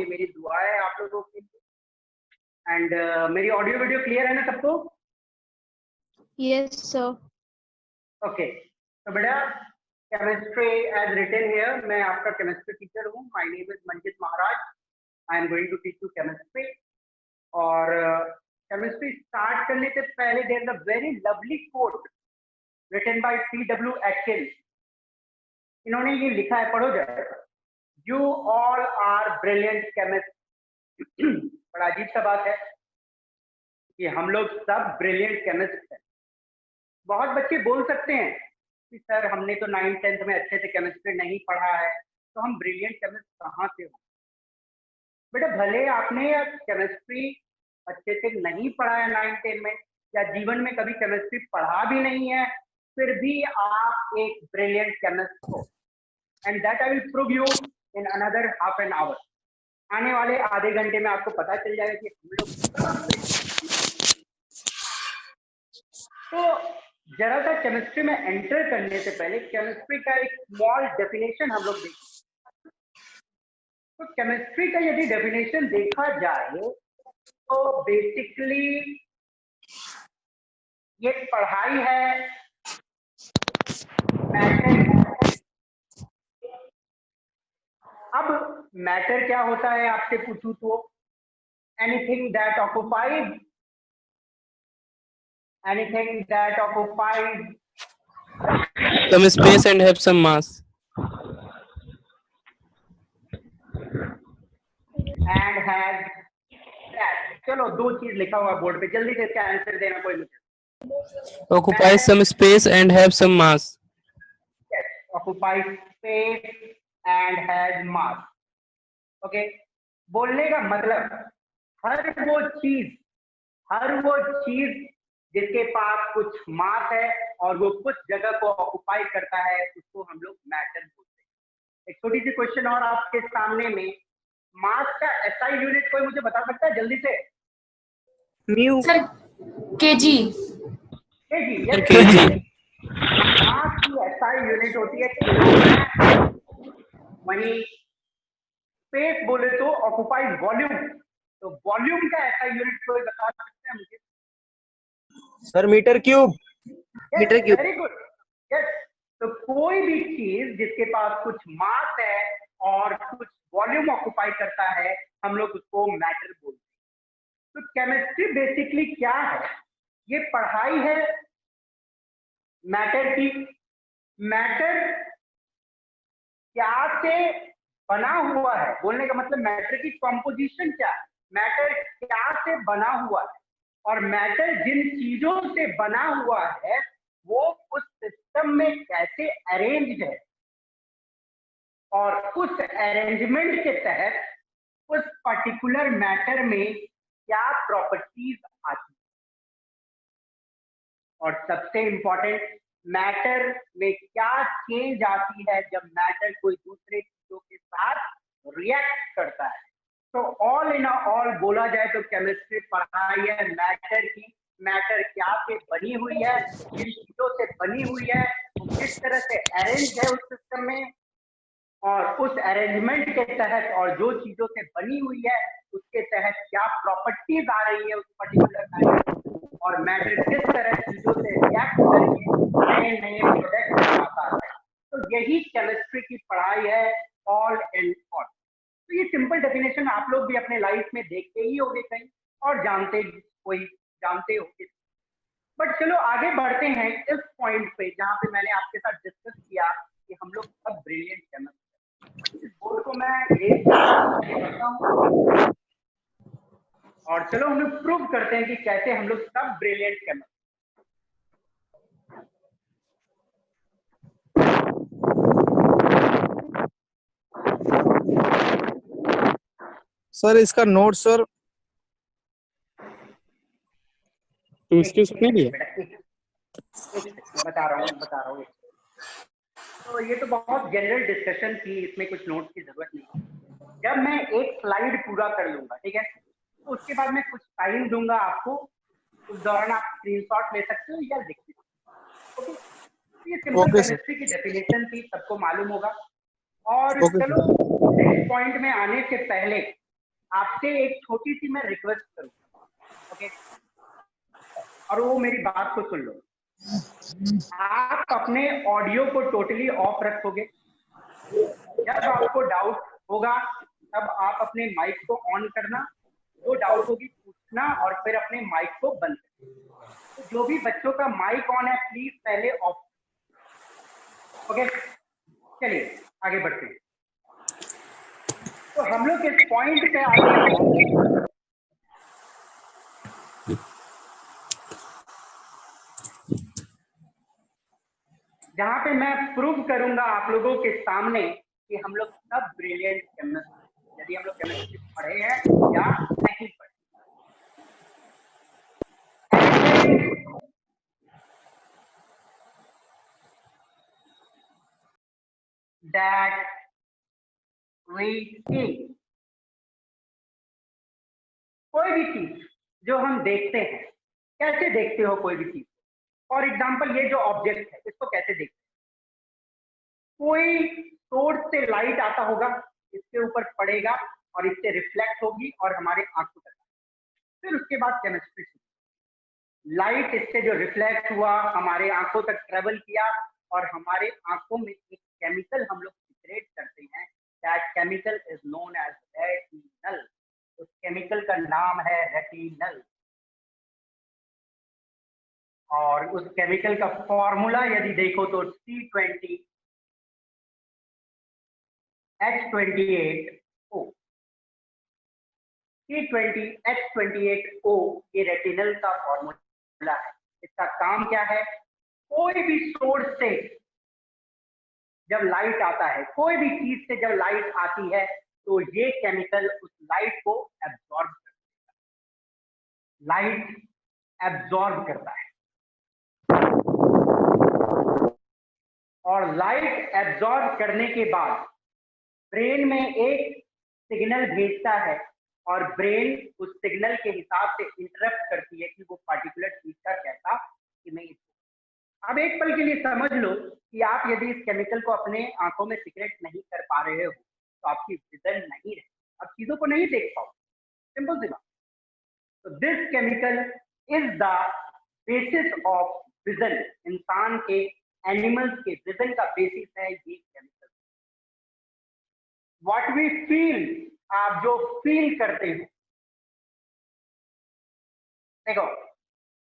ये मेरी दुआ है आप लोगों के लिए। एंड मेरी ऑडियो वीडियो क्लियर है ना सबको? Yes sir. ओके, तो बेटा केमिस्ट्री एज रिटन हियर, मैं आपका केमिस्ट्री टीचर हूँ। My name is Manjit Maharaj. I am going to teach you chemistry. और केमिस्ट्री स्टार्ट करने से पहले there is a very lovely quote written by C.W. Atkins। इन्होंने ये लिखा है, पढ़ो जरा। You all are brilliant chemist. बड़ा अजीब सा बात है कि हम लोग सब ब्रिलियंट केमिस्ट हैं। बहुत बच्चे बोल सकते हैं कि सर हमने तो 9th-10th में अच्छे से केमिस्ट्री नहीं पढ़ा है, तो हम ब्रिलियंट केमिस्ट कहाँ से हो? बेटा भले आपने केमिस्ट्री अच्छे से नहीं पढ़ा है 9th-10th में, या जीवन में कभी केमिस्ट्री पढ़ा भी नहीं है, फिर भी आप एक ब्रिलियंट केमिस्ट हो। And that I will prove you in another half an hour. आने वाले आधे घंटे में आपको पता चल जाएगा कि हम लोग। तो जरा सा केमिस्ट्री में एंटर करने से पहले केमिस्ट्री का एक स्मॉल डेफिनेशन हम लोग देखें। तो केमिस्ट्री का यदि डेफिनेशन देखा जाए तो बेसिकली ये पढ़ाई है, मैटर। अब मैटर क्या होता है आपसे पूछूं तो anything that occupies some space and have some mass and has that। चलो दो चीज लिखा हुआ बोर्ड पे, जल्दी से इसका आंसर देना कोई मुझे। occupies some space and have some mass। Yes, occupies space and has mass। Okay, बोलने का मतलब हर वो चीज जिसके पास कुछ मास है और वो कुछ जगह को ऑक्युपाई करता है, उसको हम लोग मैटर बोलते हैं। एक छोटी सी क्वेश्चन और आपके सामने में, मास का एसआई यूनिट कोई मुझे बता सकता है जल्दी से? म्यू। Sir KG. केजी। मास की एसआई यूनिट होती है किलोग्राम। वहीं स्पेस बोले तो ऑक्युपाइड वॉल्यूम। तो वॉल्यूम का एसआई यूनिट कोई बता सकते हैं मुझे? Sir meter cube. Meter cube. Very good. Yes, तो कोई भी चीज जिसके पास कुछ मास है और कुछ वॉल्यूम ऑक्युपाई करता है, हम लोग उसको मैटर बोलते हैं। तो केमिस्ट्री बेसिकली क्या है? ये पढ़ाई है मैटर की। मैटर क्या से बना हुआ है, बोलने का मतलब मैटर की कॉम्पोजिशन क्या है, मैटर क्या से बना हुआ है, और मैटर जिन चीजों से बना हुआ है वो उस सिस्टम में कैसे अरेंज्ड है, और उस अरेंजमेंट के तहत उस पर्टिकुलर मैटर में क्या प्रॉपर्टीज आती है। और सबसे इंपॉर्टेंट, मैटर में क्या चेंज आती है जब मैटर कोई दूसरे चीजों के साथ रिएक्ट करता है। तो ऑल इन ऑल बोला जाए तो केमिस्ट्री पढ़ाई है मैटर की। मैटर क्या से बनी हुई है, किन चीजों से बनी हुई है, वो किस तरह से अरेंज है उस सिस्टम में, और उस अरेंजमेंट के तहत और जो चीजों से बनी हुई है उसके तहत क्या प्रॉपर्टीज आ रही है उस पर्टिकुलर मैटर, और मैटर किस तरह चीजों से रिएक्ट करके नए नए प्रोडक्ट बनाता है। तो यही केमिस्ट्री की पढ़ाई है ऑल इन ऑल। तो ये सिंपल डेफिनेशन आप लोग भी अपने लाइफ में देखते ही होंगे कहीं, और जानते होंगे। बट चलो आगे बढ़ते हैं इस पॉइंट पे जहां पे मैंने आपके साथ डिस्कस किया कि हम लोग सब ब्रिलियंट केमिस्ट। इस बोर्ड को मैं रेज करता हूं और चलो हम लोग प्रूव करते हैं कि कैसे हम लोग सब ब्रिलियंट केमिस्ट। सर इसका नोट सर इसकी नहीं दिया। बता रहा हूँ। तो ये तो बहुत जनरल डिस्कशन थी, इसमें कुछ नोट्स की जरूरत नहीं। जब मैं एक स्लाइड पूरा कर लूंगा, ठीक है, तो उसके बाद मैं कुछ टाइम दूंगा आपको, उस दौरान आप स्क्रीनशॉट ले सकते हो या लिख सकते हो। ओके, ये सिंपल केमिस्ट्री की डेफिनेशन थी, सबको मालूम होगा। और चलो नेक्स्ट पॉइंट में आने से पहले आपसे एक छोटी सी मैं रिक्वेस्ट करूंगा, ओके, और वो मेरी बात को सुन लो। आप अपने ऑडियो को टोटली ऑफ रखोगे। जब आपको डाउट होगा तब आप अपने माइक को ऑन करना, जो डाउट होगी पूछना और फिर अपने माइक को बंद करना। तो जो भी बच्चों का माइक ऑन है प्लीज पहले ऑफ। ओके, चलिए आगे बढ़ते हैं। तो हम लोग इस पॉइंट पे आते हैं जहां पे मैं प्रूव करूंगा आप लोगों के सामने कि हम लोग सब ब्रिलियंट केमिस्ट, यदि हम लोग केमिस्ट्री पढ़े हैं या नहीं पढ़े। Anything that we see, कोई भी चीज जो हम देखते हैं, कैसे देखते हो कोई भी चीज? फॉर एग्जाम्पल ये जो ऑब्जेक्ट है इसको कैसे देखते हैं? कोई सोर्स से लाइट आता होगा, इसके ऊपर पड़ेगा और इससे रिफ्लेक्ट होगी और हमारे आंखों तक। फिर उसके बाद केमिस्ट्री, लाइट इससे जो रिफ्लेक्ट हुआ हमारे आंखों तक ट्रेवल किया और हमारे आंखों में एक केमिकल हम लोग सीक्रेट करते हैं, that chemical is known as retinal. उस केमिकल का नाम है रेटिनल। और उस केमिकल का फॉर्मूला यदि देखो तो C20H28O। C20H28O ये रेटिनल का फॉर्मूला है। इसका काम क्या है? कोई भी सोर्स से जब लाइट आता है, कोई भी चीज से जब लाइट आती है तो ये केमिकल उस लाइट को एब्जॉर्ब करता है। लाइट एब्जॉर्ब करता है और लाइट एब्जॉर्ब करने के बाद ब्रेन में एक सिग्नल भेजता है और ब्रेन उस सिग्नल के हिसाब से इंटरप्ट करती है कि वो पर्टिकुलर चीज का कैसा इमेज। अब एक पल के लिए समझ लो कि आप यदि इस केमिकल को अपने आंखों में सीक्रेट नहीं कर पा रहे हो तो आपकी विजन नहीं रहे, आप चीजों को नहीं देख पाओ। सिंपल सी बात। तो this chemical is the basis of vision. इंसान के, एनिमल्स के विजन का बेसिस है ये केमिकल। व्हाट वी फील, आप जो फील करते हो, देखो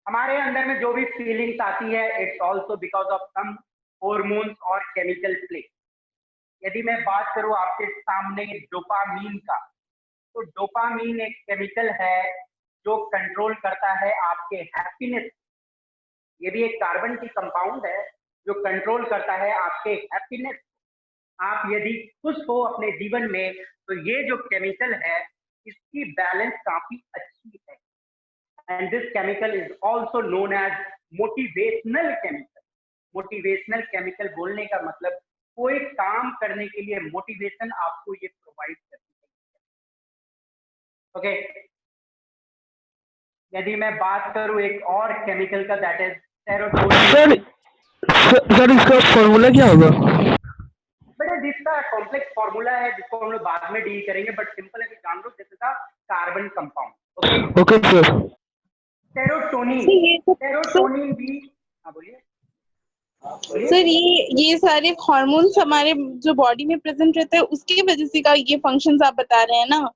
हमारे अंदर में जो भी फीलिंग्स आती है it's also because of some hormones और केमिकल प्ले। यदि मैं बात करूं आपके सामने डोपामीन का, तो डोपामीन एक केमिकल है जो कंट्रोल करता है आपके हैप्पीनेस। ये भी एक कार्बन की कंपाउंड है जो कंट्रोल करता है आपके हैप्पीनेस। आप यदि खुश हो अपने जीवन में तो ये जो केमिकल है इसकी बैलेंस काफी अच्छी है। And this chemical is also known as motivational chemical. Motivational chemical बोलने का मतलब कोई काम करने के लिए मोटिवेशन आपको ये प्रोवाइड करती है। ओके, यदि मैं बात करूं एक और केमिकल का, दैट इज सेरोटोनिन। सर इसका फॉर्मूला क्या होगा? बेटा जिसका कॉम्प्लेक्स फॉर्मूला है जिसको हम लोग बाद में डील करेंगे, बट सिंपल है कि जान लो जैसे का carbon compound. Okay sir. Serotonin, serotonin भी, हाँ बोलिए। सर ये सारे हार्मोन्स हमारे जो बॉडी में प्रेजेंट रहते हैं उसकी वजह से का ये फंक्शंस आप बता रहे हैं ना?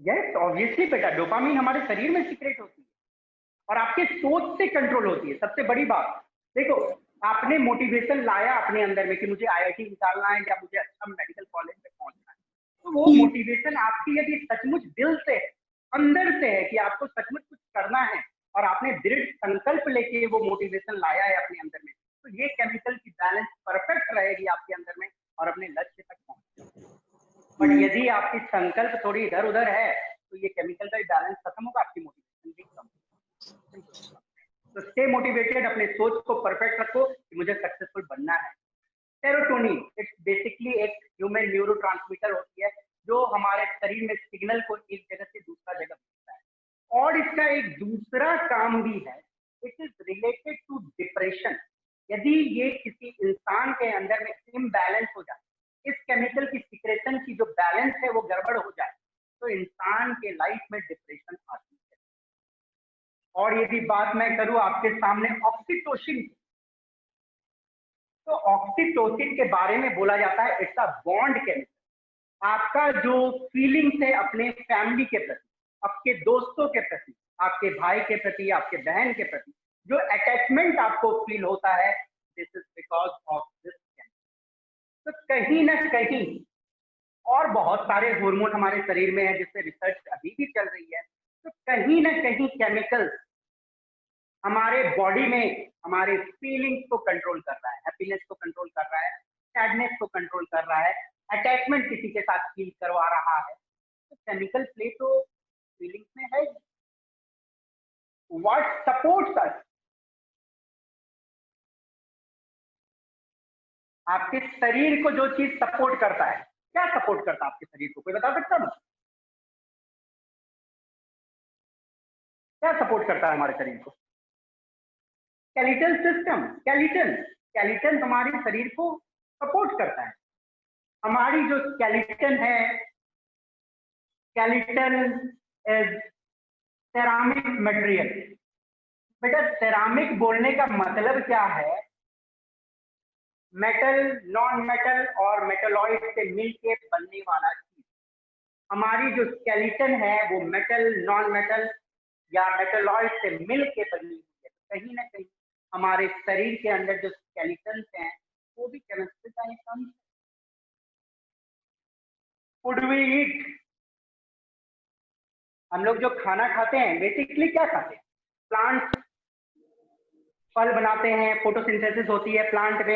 यस ऑब्वियसली बेटा, डोपामीन हमारे शरीर में सीक्रेट होती है और आपके सोच से कंट्रोल होती है। सबसे बड़ी बात देखो, आपने मोटिवेशन लाया अपने अंदर में कि मुझे आईआईटी निकालना है या मुझे अच्छा मेडिकल कॉलेज में पहुंचना है, तो वो मोटिवेशन आपकी यदि सचमुच दिल से अंदर से है कि आपको सचमुच कुछ करना है और आपने दृढ़ संकल्प लेके वो मोटिवेशन लाया है अपने अंदर में, तो ये केमिकल की बैलेंस परफेक्ट रहेगी आपके अंदर में और अपने लक्ष्य तक पहुंचे। बट यदि आपकी संकल्प थोड़ी इधर उधर है तो ये केमिकल का बैलेंस खत्म होगा, आपकी मोटिवेशन भी कम। तो स्टे मोटिवेटेड, अपने सोच को परफेक्ट रखो कि मुझे सक्सेसफुल बनना है। सेरोटोनिन इट्स बेसिकली एक ह्यूमन न्यूरोट्रांसमीटर होती है जो हमारे शरीर में सिग्नल को एक जगह से दूसरा जगह भेजता है। और इसका एक दूसरा काम भी है, it is related to depression. यदि ये किसी इंसान के अंदर में इम्बैलेंस हो जाए, इस केमिकल की सिक्रेशन की जो बैलेंस है वो गड़बड़ हो जाए, तो इंसान के लाइफ में डिप्रेशन आती है। और यदि बात मैं करूं आपके सामने ऑक्सीटोसिन, तो ऑक्सीटोसिन के बारे में बोला जाता है इट्स अ बॉन्ड केमिकल। आपका जो फीलिंग्स है अपने फैमिली के प्रति, आपके दोस्तों के प्रति, आपके भाई के प्रति, आपके बहन के प्रति, जो अटैचमेंट आपको फील होता है, this is because of this chemical. तो कहीं ना कहीं और बहुत सारे हार्मोन हमारे शरीर में है जिससे रिसर्च अभी भी चल रही है। तो कहीं ना कहीं केमिकल्स हमारे बॉडी में हमारे फीलिंग्स को कंट्रोल कर रहा है, हैप्पीनेस को कंट्रोल कर रहा है, सैडनेस को कंट्रोल कर रहा है, अटैचमेंट किसी के साथ फील करवा रहा है। तो केमिकल प्ले तो फीलिंग्स में है। व्हाट सपोर्ट्स अस, आपके शरीर को जो चीज सपोर्ट करता है, क्या सपोर्ट करता है आपके शरीर को, कोई बता सकता है? क्या सपोर्ट करता है हमारे शरीर को? स्केलेटल सिस्टम, स्केलेटन हमारे शरीर को सपोर्ट करता है। हमारी जो स्केलेटन है, स्केलेटन इज सेरामिक मटेरियल। बेटा सेरामिक बोलने का मतलब क्या है? मेटल, नॉन मेटल और मेटलॉइड से मिलके बनने वाला चीज। हमारी जो स्केलेटन है वो मेटल, नॉन मेटल या मेटलॉइड से मिलके बनी हुई है। कहीं ना कहीं हमारे शरीर के अंदर जो स्केलेटन हैं वो भी केमिस्ट्री का एक काम है। फूड वी ईट, हम लोग जो खाना खाते हैं बेसिकली क्या खाते हैं? प्लांट फल बनाते हैं, फोटोसिंथेसिस होती है प्लांट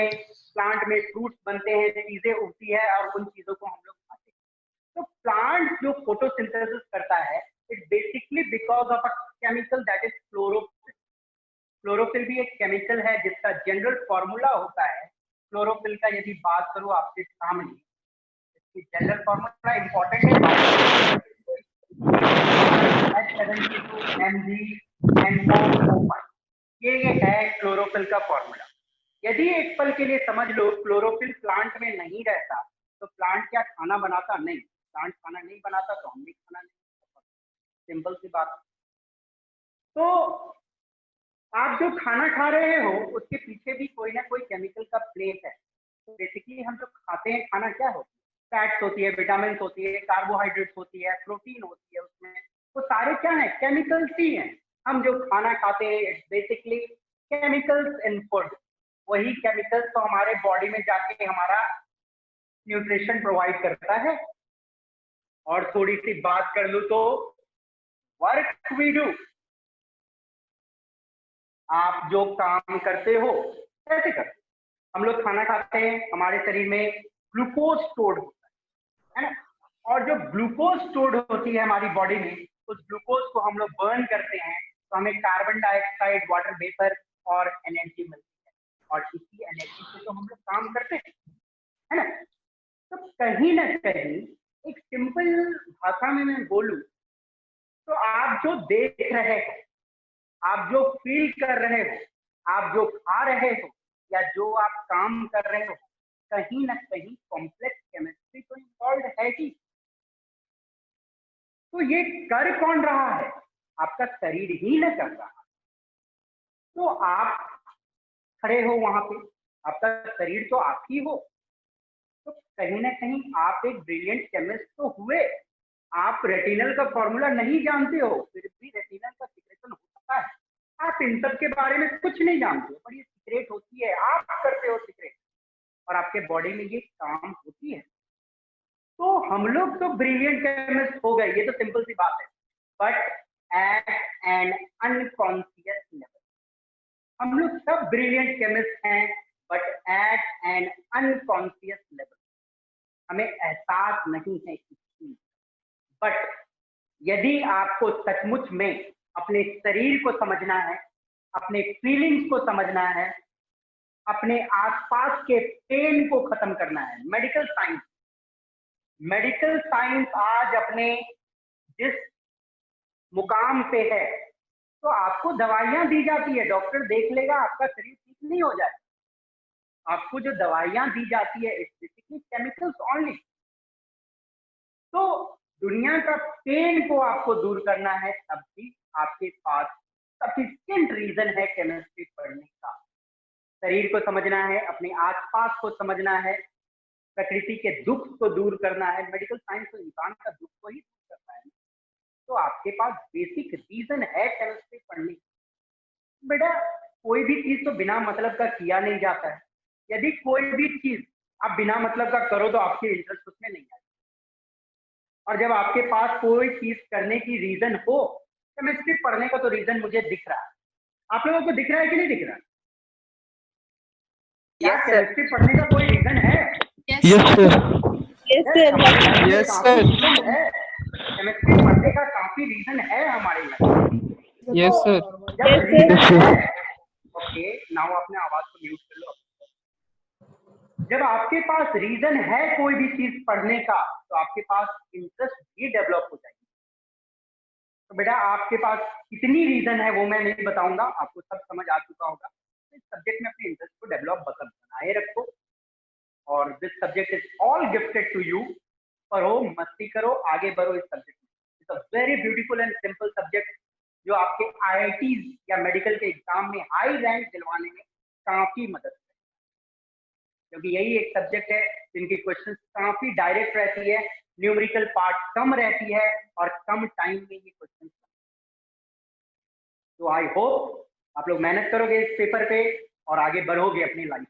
में फ्रूट्स बनते हैं, चीजें उगती है और उन चीजों को हम लोग खाते हैं। तो प्लांट जो फोटोसिंथेसिस करता है, it basically because of a chemical that is chlorophyll. Chlorophyll भी एक केमिकल है जिसका जनरल फॉर्मूला होता है। क्लोरोफिल का यदि बात करूं आपके सामने, इसकी जनरल फॉर्मूला इंपॉर्टेंट है, H72Mg ये है क्लोरोफिल का फॉर्मूला। यदि एक पल के लिए समझ लो क्लोरोफिल प्लांट में नहीं रहता तो प्लांट क्या खाना बनाता? नहीं, प्लांट खाना नहीं बनाता तो हम भी खाना नहीं खाता। सिंपल सी बात। तो आप जो खाना खा रहे हो उसके पीछे भी कोई ना कोई केमिकल का प्लेस है। तो बेसिकली हम जो खाते हैं खाना क्या होता है? फैट्स होती है, विटामिन होती है, कार्बोहाइड्रेट्स होती है, प्रोटीन होती है, उसमें वो सारे क्या है? केमिकल्स ही हैं। हम जो खाना खाते हैं it's basically chemicals in food. वही केमिकल्स तो हमारे बॉडी में जाके हमारा न्यूट्रिशन प्रोवाइड करता है। और थोड़ी सी बात कर लूं तो वर्क वी डू, आप जो काम करते हो कैसे करते हो? हम लोग खाना खाते हैं, हमारे शरीर में ग्लूकोज स्टोर्ड होता है ना? और जो ग्लूकोज स्टोर्ड होती है हमारी बॉडी में, उस ग्लूकोज को हम लोग बर्न करते हैं तो हमें कार्बन डाइऑक्साइड, वाटर वेपर और एनर्जी मिलती है। और इसी एनर्जी से तो हम लोग काम करते हैं, है ना? तो कहीं ना कहीं एक सिंपल भाषा में मैं बोलूं तो आप जो देख रहे हो, आप जो फील कर रहे हो, आप जो खा रहे हो या जो आप काम कर रहे हो, कहीं ना कहीं कॉम्प्लेक्स केमिस्ट्री तो इन्वॉल्व है ही। तो ये कर कौन रहा है? आपका शरीर ही न कर रहा। तो आप खड़े हो वहां पे, आपका शरीर तो आप ही हो। तो कहीं ना कहीं आप एक ब्रिलियंट केमिस्ट तो हुए। आप रेटिनल का फॉर्मूला नहीं जानते हो, फिर भी रेटिनल का सिक्रेशन होता है। आप इन सब के बारे में कुछ नहीं जानते हो, पर ये सीक्रेट होती है, आप करते हो सीक्रेट, और आपके बॉडी में ये काम होती है। तो हम लोग तो ब्रिलियंट केमिस्ट हो गए, ये तो सिंपल सी बात है। But at N unconscious level, हम लोग सब ब्रिलियंट केमिस्ट हैं, but at N unconscious level हमें एहसास नहीं है इस चीज। बट यदि आपको सचमुच में अपने शरीर को समझना है, अपने फीलिंग्स को समझना है, अपने आसपास के पेन को खत्म करना है, मेडिकल साइंस आज अपने जिस मुकाम पे है, तो आपको दवाइयां दी जाती है, डॉक्टर देख लेगा आपका शरीर ठीक नहीं हो जाए। आपको जो दवाइयां दी जाती है इट्स बेसिकली केमिकल्स ओनली। तो दुनिया का पेन को आपको दूर करना है, तब भी आपके पास सफिशिएंट रीजन है केमिस्ट्री पढ़ने का। शरीर को समझना है, अपने आसपास को समझना है, प्रकृति के दुख को दूर करना है। मेडिकल साइंस तो इंसान का दुख को ही दूर करता है। तो आपके पास बेसिक रीजन है केमिस्ट्री पढ़ने की। बेटा कोई भी चीज तो बिना मतलब का किया नहीं जाता है। यदि कोई भी चीज आप बिना मतलब का करो तो आपके इंटरेस्ट उसमें नहीं आएगा। और जब आपके पास कोई चीज करने की रीजन हो, केमिस्ट्री पढ़ने का तो रीजन मुझे दिख रहा है। आप लोगों को दिख रहा है कि नहीं दिख रहा? क्या केमिस्ट्री पढ़ने का कोई रीजन है? Yes sir. Yes, sir. Chemistry पढ़ने का काफी रीजन है हमारे यहाँ। Yes, sir. जब रीजन है, ओके नाउ अपने आवाज को म्यूट कर लो। जब आपके पास रीजन है कोई भी चीज पढ़ने का, तो आपके पास इंटरेस्ट भी डेवलप हो जाएगी। तो बेटा आपके पास कितनी रीजन है वो मैं नहीं बताऊंगा, आपको सब समझ आ चुका होगा। इस सब्जेक्ट में अपने इंटरेस्ट को डेवलप बनाए रखो, और this subject is all gifted to you. पढ़ो, मस्ती करो, आगे बढ़ो इस सब्जेक्ट में। It's a very beautiful and simple subject जो आपके IIT या मेडिकल के एग्जाम में हाई रैंक दिलवाने में काफी मदद करेगा, क्योंकि यही एक सब्जेक्ट है जिनकी क्वेश्चन काफी डायरेक्ट रहती है, न्यूमेरिकल पार्ट कम रहती है और कम टाइम में ये क्वेश्चन। तो आई होप आप लोग मेहनत करोगे इस पेपर पे और आगे बढ़ोगे अपनी लाइफ,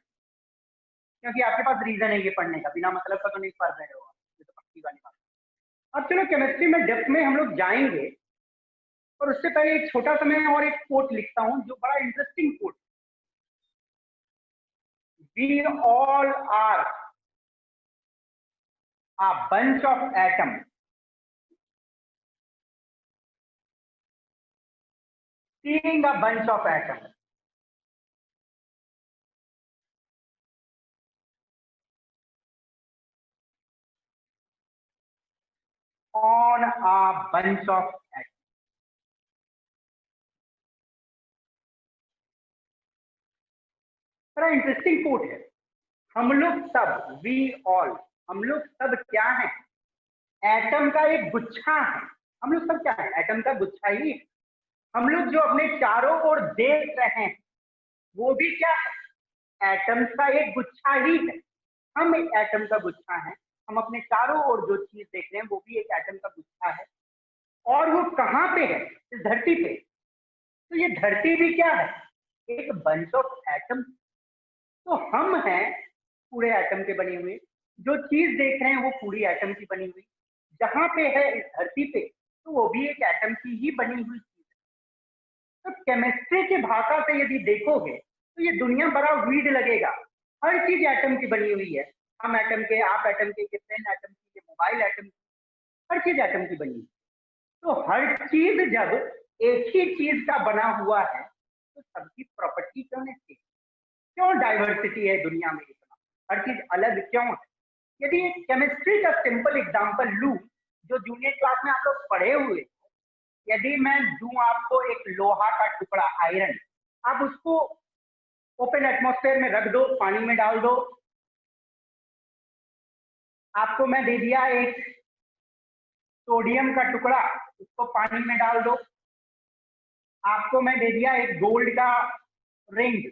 क्योंकि आपके पास रीजन है ये पढ़ने का। बिना मतलब का तो नहीं पढ़ रहे हो आप, ये तो पक्की वाली बात। अब चलो केमिस्ट्री में डेप्थ में हम लोग जाएंगे, और उससे पहले एक छोटा सा मैं और एक कोट लिखता हूं जो बड़ा interesting quote. We all are a bunch of atoms seeing a bunch of atoms on a bunch of atoms। बड़ा इंटरेस्टिंग कोट है। हम लोग सब, वी ऑल, हम लोग सब क्या है? एटम का एक गुच्छा है। हम लोग सब क्या है? एटम का गुच्छा ही है। हम लोग जो अपने चारों ओर देख रहे हैं वो भी क्या है? एटम का एक गुच्छा ही है। हम एक एटम का गुच्छा है। हम अपने चारों ओर जो चीज देख रहे हैं वो भी एक एटम का गुच्छा है। और वो कहाँ पे है? इस धरती पे। तो ये धरती भी क्या है? एक बंच ऑफ एटम। तो हम हैं पूरे एटम के बने हुए। जो चीज देख रहे हैं वो पूरी एटम की बनी हुई। जहां पे है इस धरती पे, तो वो भी एक एटम की ही बनी हुई चीज है। तो केमिस्ट्री की भाषा से यदि देखोगे तो ये दुनिया बड़ा वीड लगेगा। हर चीज एटम की बनी हुई है। हम एटम के, आप एटम के, ये पेन एटम की, ये मोबाइल एटम की, हर चीज एटम की बनी हुई। तो हर चीज जब एक ही चीज का बना हुआ है तो सबकी प्रॉपर्टी क्यों नहीं? क्यों डाइवर्सिटी है दुनिया में इतना? हर चीज अलग क्यों है? यदि एक केमिस्ट्री का सिंपल एग्जांपल लूं जो जूनियर क्लास में आप लोग पढ़े हुए, यदि मैं दूं आपको एक लोहा का टुकड़ा, आयरन, आप उसको ओपन एटमॉस्फेयर में रख दो, पानी में डाल दो। आपको मैं दे दिया एक सोडियम का टुकड़ा, उसको पानी में डाल दो। आपको मैं दे दिया एक गोल्ड का रिंग,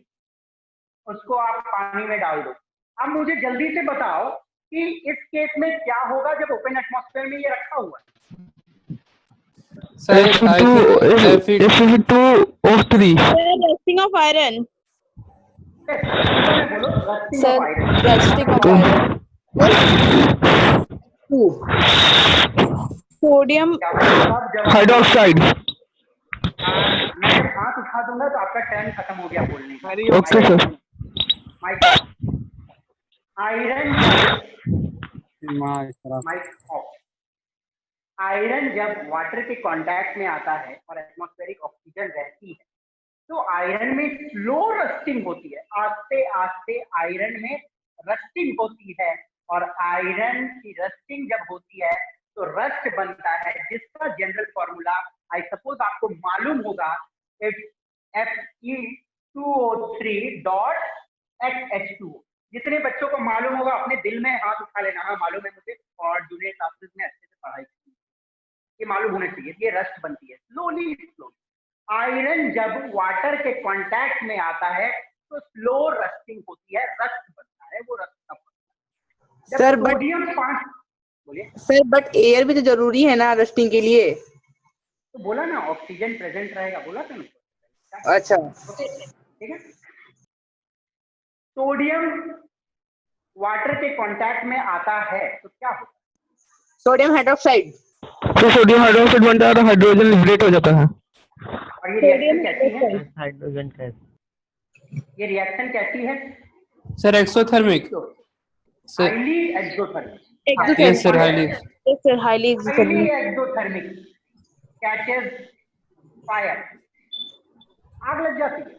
उसको आप पानी में डाल दो। अब मुझे जल्दी से बताओ कि इस केस में क्या होगा जब ओपन एटमॉस्फेयर में ये रखा हुआ है? Sir, I think F2O3 Rusting of iron. बोलो rusting Sir, of iron. rusting of iron. Sodium. Hydroxide. मैं जब हाथ उठा दूंगा तो आपका टर्न खत्म हो गया बोलने का। Okay sir. आयरन आयरन जब वाटर के कांटेक्ट में आता है और एटमॉस्फेरिक ऑक्सीजन रहती है तो आयरन में स्लो रस्टिंग होती है। आस्ते आस्ते आयरन में रस्टिंग होती है, और आयरन की रस्टिंग जब होती है तो रस्ट बनता है, जिसका जनरल फॉर्मूला आई सपोज आपको मालूम होगा, इट्स Fe2O3.HH2। जितने बच्चों को मालूम होगा अपने दिल में हाथ उठा लेना। हाँ मालूम है मुझे, और जूनियर क्लासेस में अच्छे से पढ़ाई की। ये मालूम होना चाहिए, ये रस्ट बनती है स्लोली स्लोली। आयरन जब वाटर के कांटेक्ट में आता है तो स्लो रस्टिंग होती है, रस्ट बनता है, वो रस्ट कब बनता है सर जब बट सोडियम 5। बोलिए। सर बट एयर भी तो जरूरी है ना रस्टिंग के लिए। तो बोला ना ऑक्सीजन प्रेजेंट रहेगा, बोला था ना। अच्छा ठीक है। सोडियम वाटर के कांटेक्ट में आता है तो क्या होता है? Sodium hydroxide. तो सोडियम हाइड्रोक्साइड बनता है तो हाइड्रोजन लिबरेट हो जाता है। और ये रिएक्शन कैसी है? Hydrogen gas. ये रिएक्शन कैसी है? Sir exothermic. Sir highly exothermic. Yes sir, highly. Yes sir, highly highly exothermic catches fire, आग लग जाती है।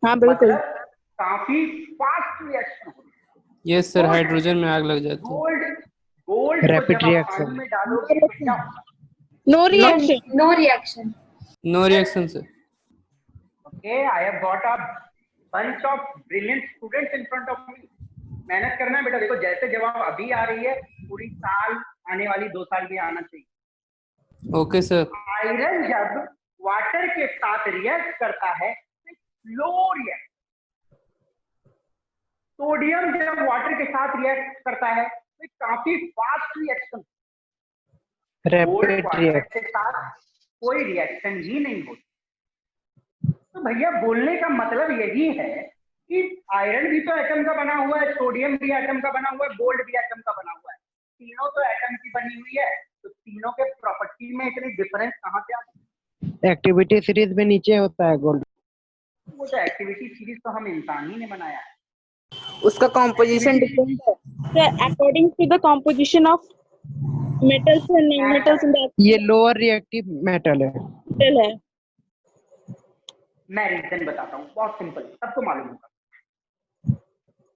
हाँ बिल्कुल। मतलब काफी फास्ट रिएक्शन होती है। यस सर, हाइड्रोजन में आग लग जाती है। गोल्ड Rapid को जब आप reaction. पानी में डालोगे तो क्या होगा? No reaction. No reaction. No reaction sir. Okay, I have got a bunch of brilliant students in front of me. मेहनत करना है बेटा, देखो जैसे जवाब अभी आ रही है पूरी साल आने वाली 2 साल भी आना चाहिए। Okay sir. आयरन जब वाटर के साथ रिएक्ट करता है स्लो रिएक्ट। सोडियम जब वाटर के साथ रिएक्ट करता है तो काफी फास्ट रिएक्शन। Rapid reaction. के साथ कोई रिएक्शन ही नहीं होती। तो भैया बोलने का मतलब यही है कि आयरन भी तो एटम का बना हुआ है, सोडियम भी एटम का बना हुआ है, गोल्ड भी एटम का बना हुआ है, तीनों तो एटम की बनी हुई है। तो तीनों के प्रॉपर्टी में इतनी डिफरेंस कहाँ से आ गई? एक्टिविटी सीरीज में नीचे होता है गोल्ड। वो तो एक्टिविटी सीरीज तो हम इंसान ही ने बनाया है। उसका कॉम्पोजिशन डिफरेंट है। Sir according to the composition of metals and non metals in the ये लोअर रिएक्टिव मेटल है। मेटल है। मैं रीजन बताता हूँ, बहुत सिंपल, सबको मालूम होगा।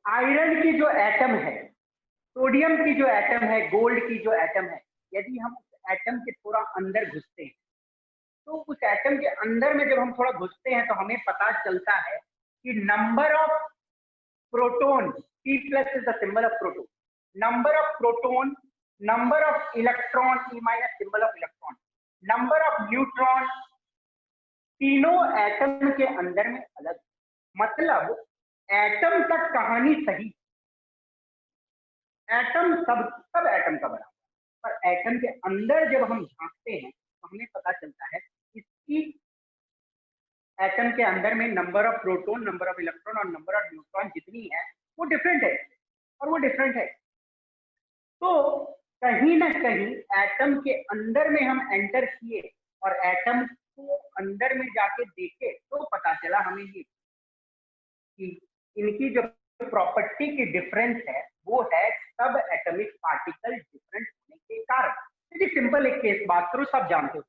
आयरन की जो एटम है, सोडियम की जो एटम है, गोल्ड की जो एटम है, यदि हम उस एटम के थोड़ा अंदर घुसते हैं तो उस एटम के अंदर में जब हम थोड़ा घुसते हैं तो हमें पता चलता है कि number of proton, P plus is the symbol of proton, number of proton, number of electron, E minus symbol of electron, number of neutron, तीनों एटम के अंदर में अलग। मतलब एटम तक कहानी सही, एटम सब एटम का बना, पर एटम के अंदर जब हम झांकते हैं तो हमें पता चलता है इसकी एटम के अंदर में number of proton, number of electron और नंबर ऑफ न्यूट्रॉन जितनी है वो डिफरेंट है, और वो डिफरेंट है। तो कहीं ना कहीं एटम के अंदर में हम एंटर किए और एटम को अंदर में जाके देखे तो पता चला हमें ये कि इनकी जो प्रॉपर्टी की डिफरेंस है वो है सब एटॉमिक पार्टिकल डिफरेंट होने के कारण। यदि सिंपल एक केस बात करो, सब जानते हो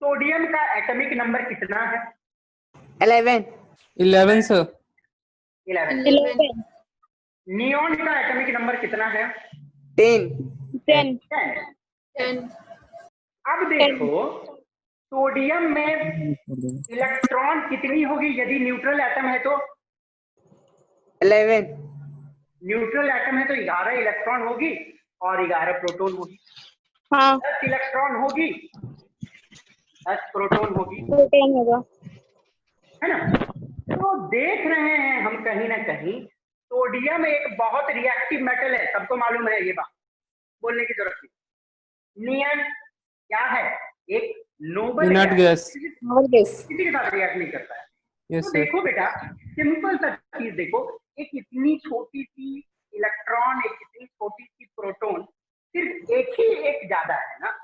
सोडियम का एटॉमिक नंबर कितना है? 11 सर। 11। नियॉन का एटॉमिक नंबर कितना है? 10। अब देखो सोडियम में इलेक्ट्रॉन कितनी होगी यदि न्यूट्रल एटम है तो? 11। न्यूट्रल एटम है तो 11 इलेक्ट्रॉन होगी और 11 प्रोटॉन होगी। हाँ 10 इलेक्ट्रॉन होगी, 10 प्रोटॉन होगी, प्रोटॉन होगा, है ना? तो देख रहे हैं हम कहीं ना कहीं सोडियम एक बहुत रिएक्टिव मेटल है, सबको मालूम है, ये बात बोलने की जरूरत नहीं। नियन क्या है? एक नोबल इनर्ट गैस। किसी के साथ रिएक्ट नहीं करता है। यस तो सर। देखो बेटा, सिंपल सा चीज देखो, एक इतनी छोटी सी इलेक्ट्रॉन, एक इतनी छोटी सी प्रोटॉन, सिर्फ एक ही एक ज्यादा है ना,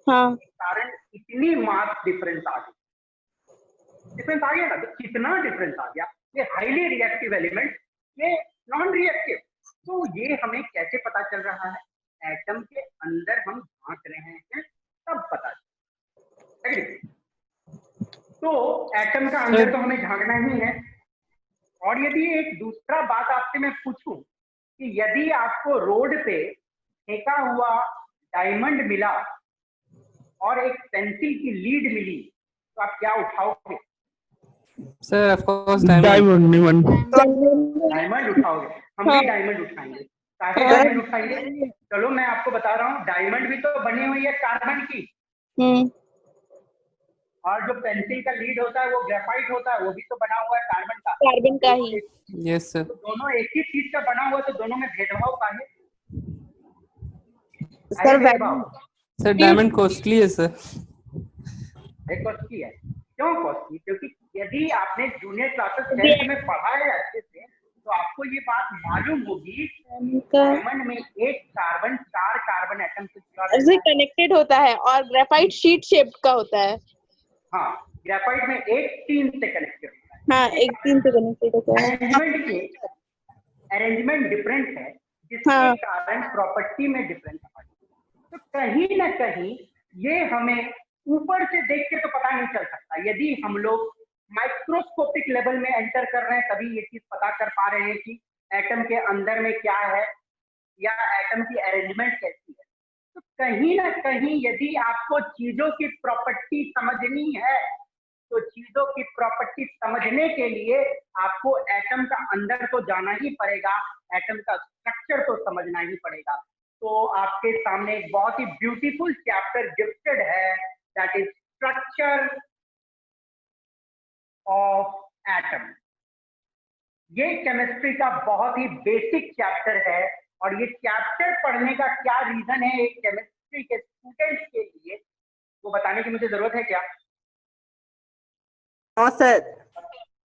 हाँ कारण इतनी मास डिफरेंस आ गई। डिफरेंस आ गया ना, तो कितना डिफरेंस आ गया? ये हाईली रिएक्टिव एलिमेंट, ये नॉन रिएक्टिव। तो ये हमें कैसे पता चल रहा है? एटम के अंदर हम झांक रहे हैं तब पता चल। तो एटम का अंदर तो हमें झांकना ही है। और यदि एक दूसरा बात आपसे मैं पूछूं कि यदि आपको रोड पे फेंका हुआ डायमंड मिला और एक पेंसिल की लीड मिली तो आप क्या उठाओगे? Sir of course diamond. Diamond उठाओगे। हम भी डायमंड उठाएंगे। काहे डायमंड उठाएंगे? चलो मैं आपको बता रहा हूँ, डायमंड भी तो बनी हुई है कार्बन की, हम्म। और जो पेंसिल का लीड होता है वो ग्रेफाइट होता है, वो भी तो बना हुआ है कार्बन का। कार्बन का ही। Yes, sir. तो दोनों एक ही चीज का बना हुआ है, तो दोनों में भेदभाव का है। सर भेदभाव Sir, diamond costly है sir. कॉस्टली है। क्यों कॉस्टली? क्योंकि यदि आपने जूनियर क्लासेस 10th में पढ़ा है अच्छे से, तो आपको ये बात मालूम होगी का डायमंड में एक कार्बन 4 कार्बन एटम से जुड़ा रहता से है। कनेक्टेड होता है और ग्रेफाइट शीट शेप्ड का होता है। हाँ, ग्रेफाइट में एक 3 से कनेक्टेड होता है। हाँ, एक 3 से कनेक्टेड होता है। अरेंजमेंट डिफरेंट है, जिसके हाँ। कारण प्रॉपर्टी में डिफरेंस है। तो कहीं ना कहीं ये हमें ऊपर से देख के तो पता नहीं चल सकता। यदि हम लोग माइक्रोस्कोपिक लेवल में एंटर कर रहे हैं, तभी ये चीज पता कर पा रहे हैं कि एटम के अंदर में क्या है या एटम की अरेंजमेंट कैसी है। तो कहीं ना कहीं यदि आपको चीजों की प्रॉपर्टी समझनी है, तो चीजों की प्रॉपर्टी समझने के लिए आपको एटम का अंदर तो जाना ही पड़ेगा, एटम का स्ट्रक्चर तो समझना ही पड़ेगा। तो आपके सामने एक बहुत ही ब्यूटीफुल चैप्टर गिफ्टेड है, that is structure of atom. ये केमिस्ट्री का बहुत ही बेसिक चैप्टर है, और ये चैप्टर पढ़ने का क्या रीजन है एक केमिस्ट्री के स्टूडेंट्स के लिए, वो बताने की मुझे जरूरत है क्या? हाँ सर।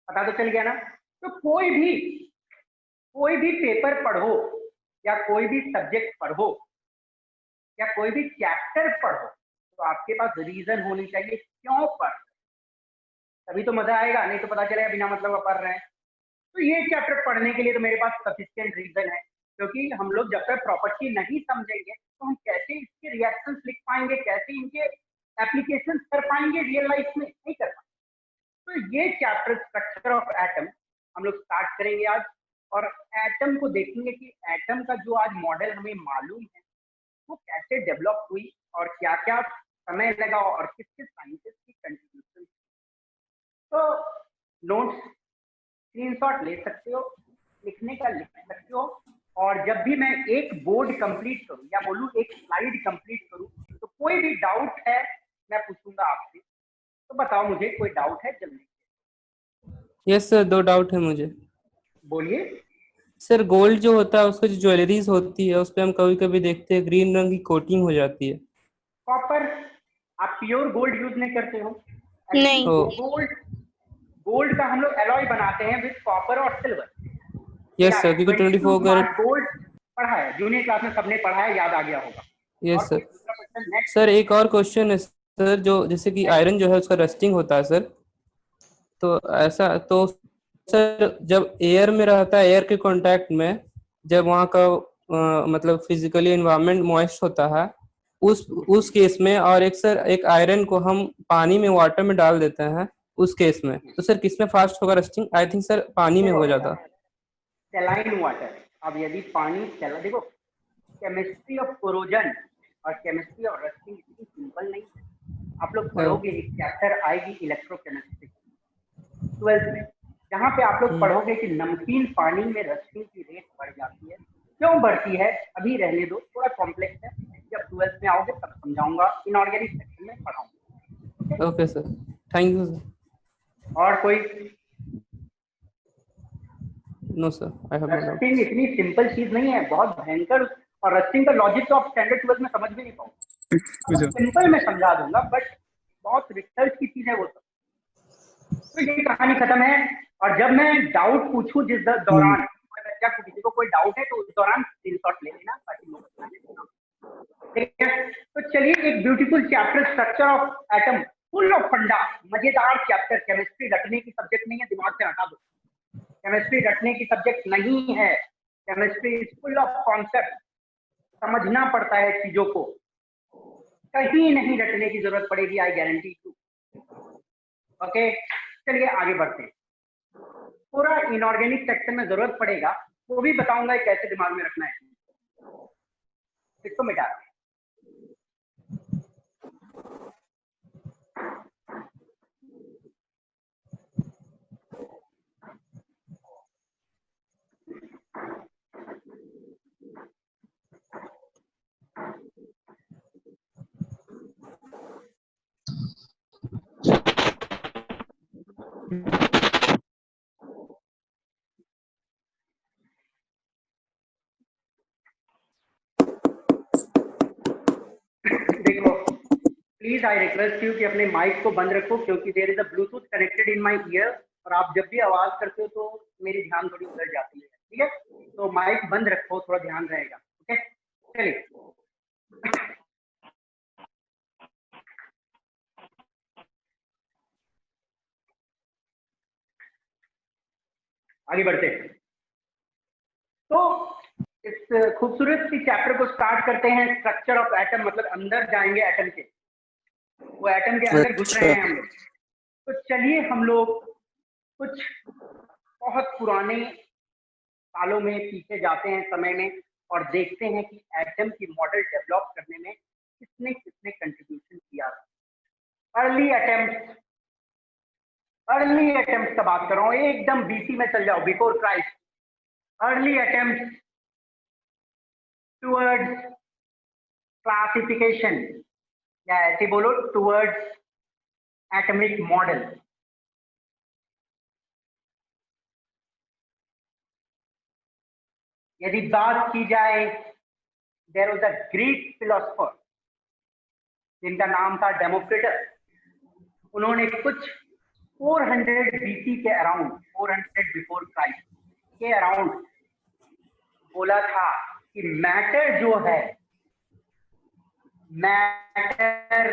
पता तो चल गया ना। तो कोई भी पेपर पढ़ो या कोई भी सब्जेक्ट पढ़ो या कोई भी चैप्टर पढ़ो, तो आपके पास रीजन होनी चाहिए क्यों पढ़, तभी तो मजा आएगा। नहीं तो पता चलेगा बिना मतलब पढ़ रहे हैं। तो ये चैप्टर पढ़ने के लिए तो मेरे पास सफिशिएंट रीजन है, क्योंकि हम लोग जब तक प्रॉपर्टी नहीं समझेंगे तो हम कैसे इसके रिएक्शंस लिख पाएंगे, कैसे इनके एप्लीकेशन कर पाएंगे रियल लाइफ में, नहीं कर पाएंगे। तो ये चैप्टर स्ट्रक्चर ऑफ एटम हम लोग स्टार्ट करेंगे आज, और एटम को देखेंगे कि एटम का जो आज मॉडल हमें मालूम है वो कैसे डेवलप हुई और क्या क्या समय लगा और किस किस साइंटिस्ट की कंट्रीब्यूशन। तो नोट्स स्क्रीनशॉट ले सकते हो, लिखने का लिख सकते हो, और जब भी मैं एक बोर्ड कंप्लीट करूं या बोलूं एक स्लाइड कंप्लीट करूं, तो कोई भी डाउट है मैं पूछूंगा आपसे। तो बताओ मुझे, कोई डाउट है? जल्दी Yes sir, 2 डाउट है मुझे। बोलिए। सर गोल्ड जो होता है उसका जो ज्वेलरीज होती है उस पे हम कभी कभी देखते हैं ग्रीन रंग की कोटिंग हो जाती है। कॉपर, आप प्योर गोल्ड यूज नहीं करते हो? नहीं। ओ गोल्ड का हम लोग एलॉय बनाते हैं विद कॉपर और सिल्वर। यस सर, क्योंकि 22 24 कैरेट। स्मार्ट गोल्ड पढ़ा है, जूनियर क्लास में सबने पढ़ा है, याद आ गया होगा। और यस कोई सर। दूसरा क्वेश्चन? नेक्स्ट। सर एक और क्वेश्चन है सर, जो जैसे कि आयरन जो है उसका रस्टिंग होता है सर, तो ऐसा तो सर जब एयर में रहता है, एयर के कांटेक्ट में, जब वहाँ का मतलब फिजिकली एनवायरनमेंट मॉइस्ट होता है उस केस में, और एक सर एक आयरन को हम पानी में वाटर में डाल देते हैं उस केस में, तो सर किसमें फास्ट होगा रस्टिंग? आई थिंक सर पानी में होगा ज्यादा। Saline water. अब यदि पानी चला, देखो केमिस्ट्री ऑफ कोरोजन और केमिस्ट्री ऑफ रस्टिंग इतनी सिंपल नहीं है। आप लोग पढ़ोगे, एक चैप्टर आएगी इलेक्ट्रोकेमिस्ट्री 12th में, जहाँ पे आप लोग पढ़ोगे कि नमकीन पानी में रस्टिंग की रेट बढ़ जाती है। क्यों बढ़ती है अभी रहने दो, थोड़ा कॉम्प्लेक्स है, जब 12th में आओगे तब समझाऊंगा, इनऑर्गेनिक सेक्शन में पढ़ाऊंगा। Okay sir, thank you sir. और कोई? No sir, I have no doubt. Rusting इतनी सिंपल चीज नहीं है, बहुत भयंकर। और रस्टिंग का लॉजिक तो आप स्टैंडर्ड 12th में समझ भी नहीं पाओगे। सिंपल में समझा दूंगा, बट बहुत रिसर्च की चीज है वो सब। तो ये कहानी खत्म है। और जब मैं डाउट पूछूं जिस दौरान कोई बच्चा को, किसी को कोई डाउट है, तो उस दौरान स्क्रीनशॉट ले लेना ताकि लोग बता दें। ठीक है, तो चलिए, एक beautiful chapter structure of atom, full of फंडा, मजेदार चैप्टर। केमिस्ट्री रटने की सब्जेक्ट नहीं है, दिमाग से हटा दो। केमिस्ट्री रटने की सब्जेक्ट नहीं है। Chemistry is full of concept, समझना पड़ता है चीजों को, कहीं नहीं रटने की जरूरत पड़ेगी, आई गारंटी यू। ओके, चलिए आगे बढ़ते हैं। पूरा इनऑर्गेनिक सेक्शन में जरूरत पड़ेगा, वो भी बताऊंगा कैसे दिमाग में रखना है। इसको मिटा देखो, प्लीज आई रिक्वेस्ट यू कि अपने माइक को बंद रखो, क्योंकि there is a bluetooth connected in my ear, और आप जब भी आवाज करते हो तो मेरी ध्यान थोड़ी उधर जाती है, ठीक है? तो माइक बंद रखो, थोड़ा ध्यान रहेगा, ओके? चलिए, आगे बढ़ते हैं। तो इस खूबसूरत सी चैप्टर को स्टार्ट करते हैं, स्ट्रक्चर ऑफ एटम, मतलब अंदर जाएंगे एटम के, वो एटम के अंदर घुस रहे हैं हम लोग। तो चलिए हम लोग कुछ बहुत पुराने सालों में पीछे जाते हैं समय में, और देखते हैं कि एटम की मॉडल डेवलप करने में किसने किसने कंट्रीब्यूशन किया। अर्ली अटेम्प्ट का बात कर रहा हूँ, एकदम बीसी में चल जाओ, before Christ. Early attempt towards classification, या ऐसे बोलो टुवर्ड्स एटॉमिक मॉडल। यदि बात की जाए, there was a Greek philosopher जिनका नाम था डेमोक्रिटस। उन्होंने कुछ 400 बीसी के अराउंड, 400 बिफोर क्राइस्ट के अराउंड बोला था कि मैटर जो है, matter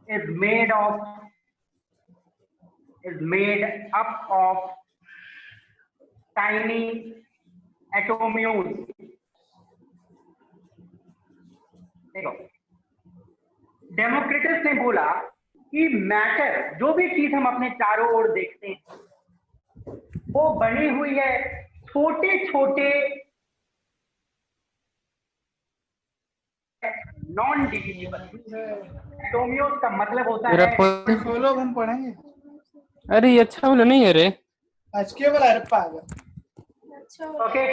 is made up of tiny atomules। देखो, डेमोक्रिटस ने बोला कि मैटर, जो भी चीज हम अपने चारों ओर देखते हैं, वो बनी हुई है छोटे छोटे नॉन डिविजिबल एटोमियोस। का मतलब होता मेरा है, फोन खोलो, हम पढ़ेंगे। अरे ये अच्छा वाला नहीं है रे। आज के वाला है पागल। ओके,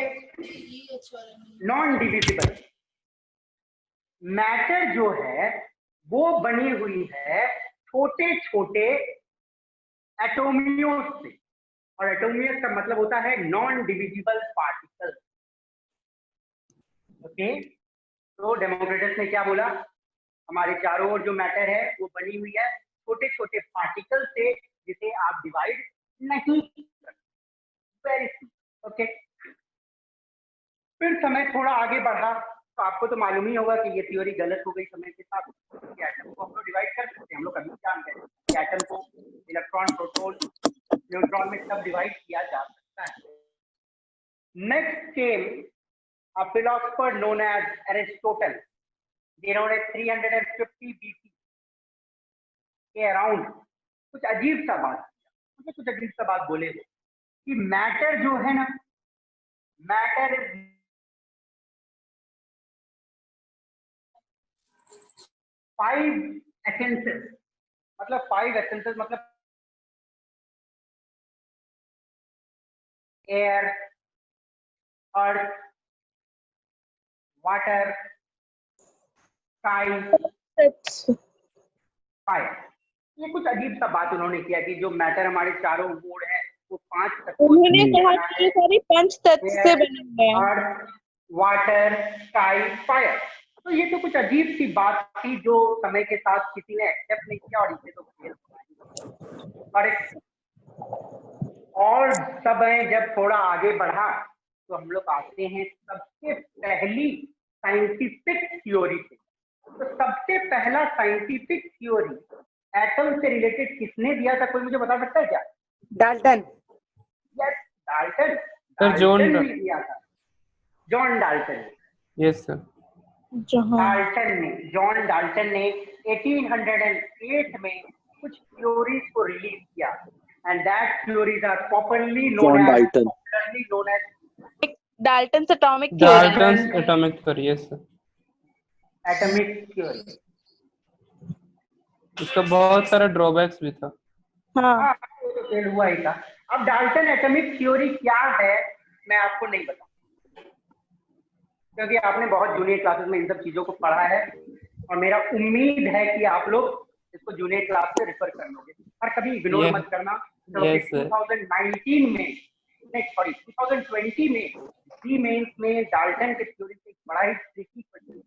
नॉन डिविजिबल मैटर जो है वो बनी हुई है छोटे छोटे एटोमियोस से, और एटोमियस का मतलब होता है नॉन डिविजिबल पार्टिकल। ओके, तो डेमोक्रिटस ने क्या बोला, हमारे चारों ओर जो मैटर है वो बनी हुई है छोटे छोटे पार्टिकल से, जिसे आप डिवाइड नहीं कर सकते। ओके, फिर समय थोड़ा आगे बढ़ा, तो आपको तो मालूम ही होगा कि ये थ्योरी गलत हो गई समय के साथ। एटम को हम लोग डिवाइड कर सकते हैं, हम लोग अभी जानते हैं कि एटम को इलेक्ट्रॉन, प्रोटॉन, न्यूट्रॉन में सब डिवाइड किया जा सकता है। Next came a philosopher known as Aristotle, जिन्होंने 350 BC के अराउंड कुछ अजीब सा बात किया, कुछ अजीब सा बात बोले कि मैटर जो है ना, मैटर फाइव एसेंसेस, मतलब 5 एसेंसेस मतलब एयर, अर्थ, वाटर, स्काई, फायर। ये कुछ अजीब सा बात उन्होंने किया कि जो मैटर हमारे चारों ओर है वो 5 तत्वों उन्होंने कहा कि ये सारे पंच तत्व से बने हुए हैं, अर्थ, वाटर, स्काई, फायर। तो ये तो कुछ अजीब सी बात थी जो समय के साथ किसी ने एक्सेप्ट नहीं किया, और इसे तो और समय जब थोड़ा आगे बढ़ा तो हम लोग आते हैं सबसे पहली साइंटिफिक थ्योरी पे। तो सबसे पहला साइंटिफिक थ्योरी एटम से रिलेटेड किसने दिया था, कोई मुझे बता सकता है क्या? Dalton. Yes, Dalton. Sir John ने दिया था, John Dalton. Yes sir, John Dalton ने 1808 में कुछ थ्योरीज को रिलीज किया, and that theories are popularly known as Dalton's atomic theory. Yes sir, atomic theory. इसका बहुत सारा ड्रॉबैक्स भी था। हाँ, वो तो फेल हुआ ही था। अब डाल्टन एटॉमिक थ्योरी क्या है मैं आपको नहीं बताऊं, क्योंकि आपने बहुत जूनियर क्लासेस में इन सब चीजों को पढ़ा है, और मेरा उम्मीद है कि आप लोग इसको जूनियर क्लास से रेफर कर लोगे, और कभी इग्नोर मत करना तो Yes, फिर sir. 2019 में नहीं सॉरी 2020 में जी मेंस में डाल्टन के थ्योरी से एक बड़ा ही ट्रिकी क्वेश्चन,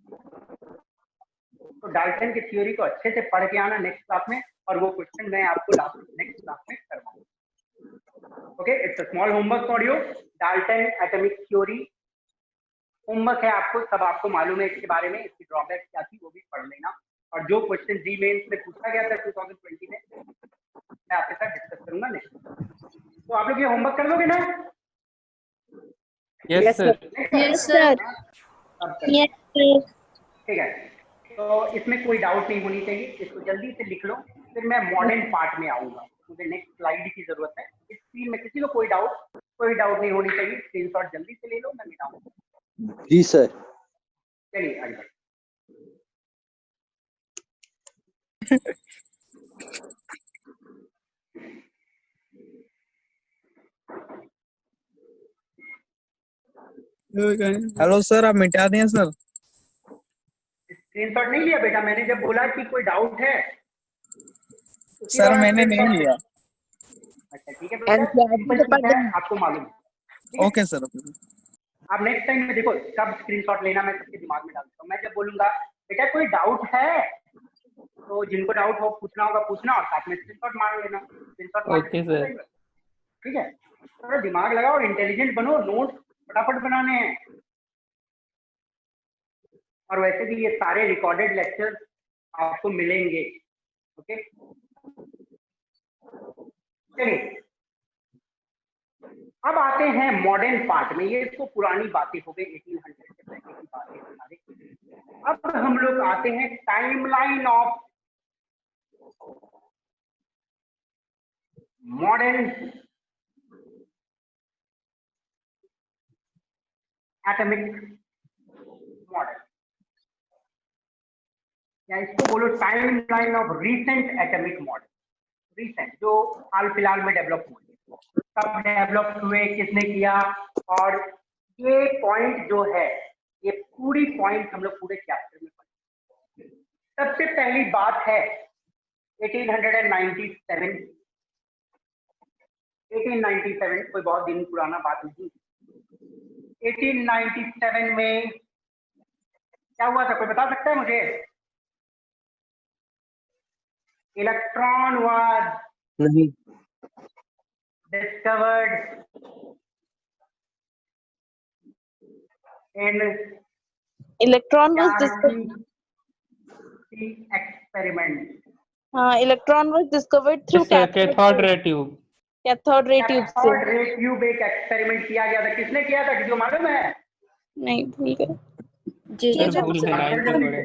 तो डाल्टन की थ्योरी को अच्छे से पढ़ के आना नेक्स्ट क्लास में, और वो क्वेश्चन मैं आपको नेक्स्ट क्लास में करवाऊंगा। Okay, it's a small homework for you. Dalton atomic theory homework है आपको, सब आपको मालूम है इसके बारे में, इसकी ड्रॉबैक क्या थी वो भी पढ़ लेना, और जो क्वेश्चन जी मेंस में पूछा गया था 2020 में मैं आपके साथ डिस्कस करूंगा नेक्स्ट। तो आप लोग ये होमवर्क कर लोगे ना? Yes, sir. Yes, sir. Yes, sir. ठीक है, तो इसमें कोई डाउट नहीं होनी चाहिए, इसको जल्दी से लिख लो, फिर मैं मॉडर्न पार्ट में आऊंगा, मुझे नेक्स्ट स्लाइड की जरूरत है। इस स्क्रीन में किसी को कोई डाउट नहीं होनी चाहिए, स्क्रीनशॉट जल्दी से ले लो, मैं मिटाऊंगा। जी सर। चलिए आगे बढ़िए। हेलो सर, आप मिटा दिए सर। स्क्रीनशॉट नहीं लिया बेटा, मैंने जब बोला कि कोई डाउट है उसी सर दौरान मैंने नहीं screenshot- लिया। अच्छा ठीक है बेटा, NCERT सिंपल तो चीज पढ़ते है, हैं। आपको मालूम है। ठीक है? Okay sir. आप नेक्स्ट टाइम में देखो सब स्क्रीनशॉट लेना, मैं सबके दिमाग में डालता हूँ। मैं जब बोलूंगा बेटा कोई डाउट है, तो जिनको डाउट हो पूछना होगा पूछना, और साथ में स्क्रीनशॉट मार लेना, स्क्रीनशॉट मार Okay, sir. ठीक है। थोड़ा दिमाग लगाओ, इंटेलिजेंट बनो, नोट फटाफट बनाने हैं। और वैसे भी ये सारे रिकॉर्डेड लेक्चर्स आपको मिलेंगे। ओके, चलिए अब आते हैं मॉडर्न पार्ट में। ये इसको पुरानी बातें हो गई, 1800 से पहले की बातें सारी। अब हम लोग आते हैं timeline of modern atomic model, या इसको बोलो timeline of recent atomic model. Recent जो हाल फिलहाल में डेवलप हुए, कब डेवलप हुए, किसने किया, और ये पॉइंट जो है, ये पूरी पॉइंट हम लोग पूरे चैप्टर में पढ़ेंगे। सबसे पहली बात है 1897। 1897 कोई बहुत दिन पुराना बात नहीं। 1897 में क्या हुआ था, कोई बता सकता है मुझे? इलेक्ट्रॉन वाज नहीं। discovered in Electron was discovered. experiment. Electron was discovered through Yes, sir. Cathode ray tube. cathode ray tube से। कैथोड रे ट्यूब एक एक्सपेरिमेंट किया गया था, किसने किया था, किसी को मालूम है? नहीं भूल गए। Sir, भूल गए, 9th में पढ़े।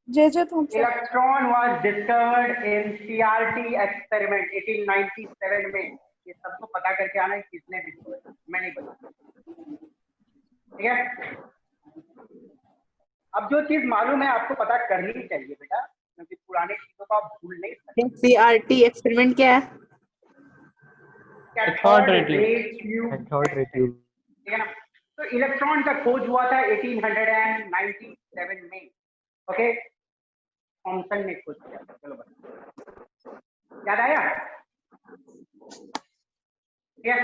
J Thomson. Electron was discovered in CRT experiment 1897 में। ये सबको पता करके आना है किसने डिस्कवर, मैं नहीं बता। ठीक है, अब जो चीज मालूम है आपको पता करनी चाहिए बेटा, क्योंकि पुराने चीजों को आप भूल नहीं सकते। NCERT एक्सपेरिमेंट क्या है? Cathode ray tube. Cathode ray tube, ठीक है ना। तो इलेक्ट्रॉन का खोज हुआ था 1897 में। ओके, थॉमसन ने खोज किया था। चलो बता, याद आया? ठीक है,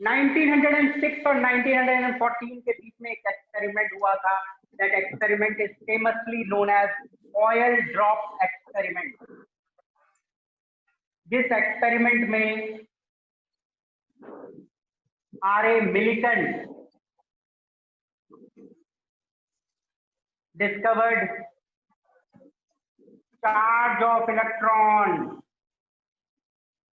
1906 और 1914 के बीच में एक एक्सपेरिमेंट हुआ था। That experiment is famously known as oil drop experiment. जिस एक्सपेरिमेंट में R A. Millikan discovered charge of electron.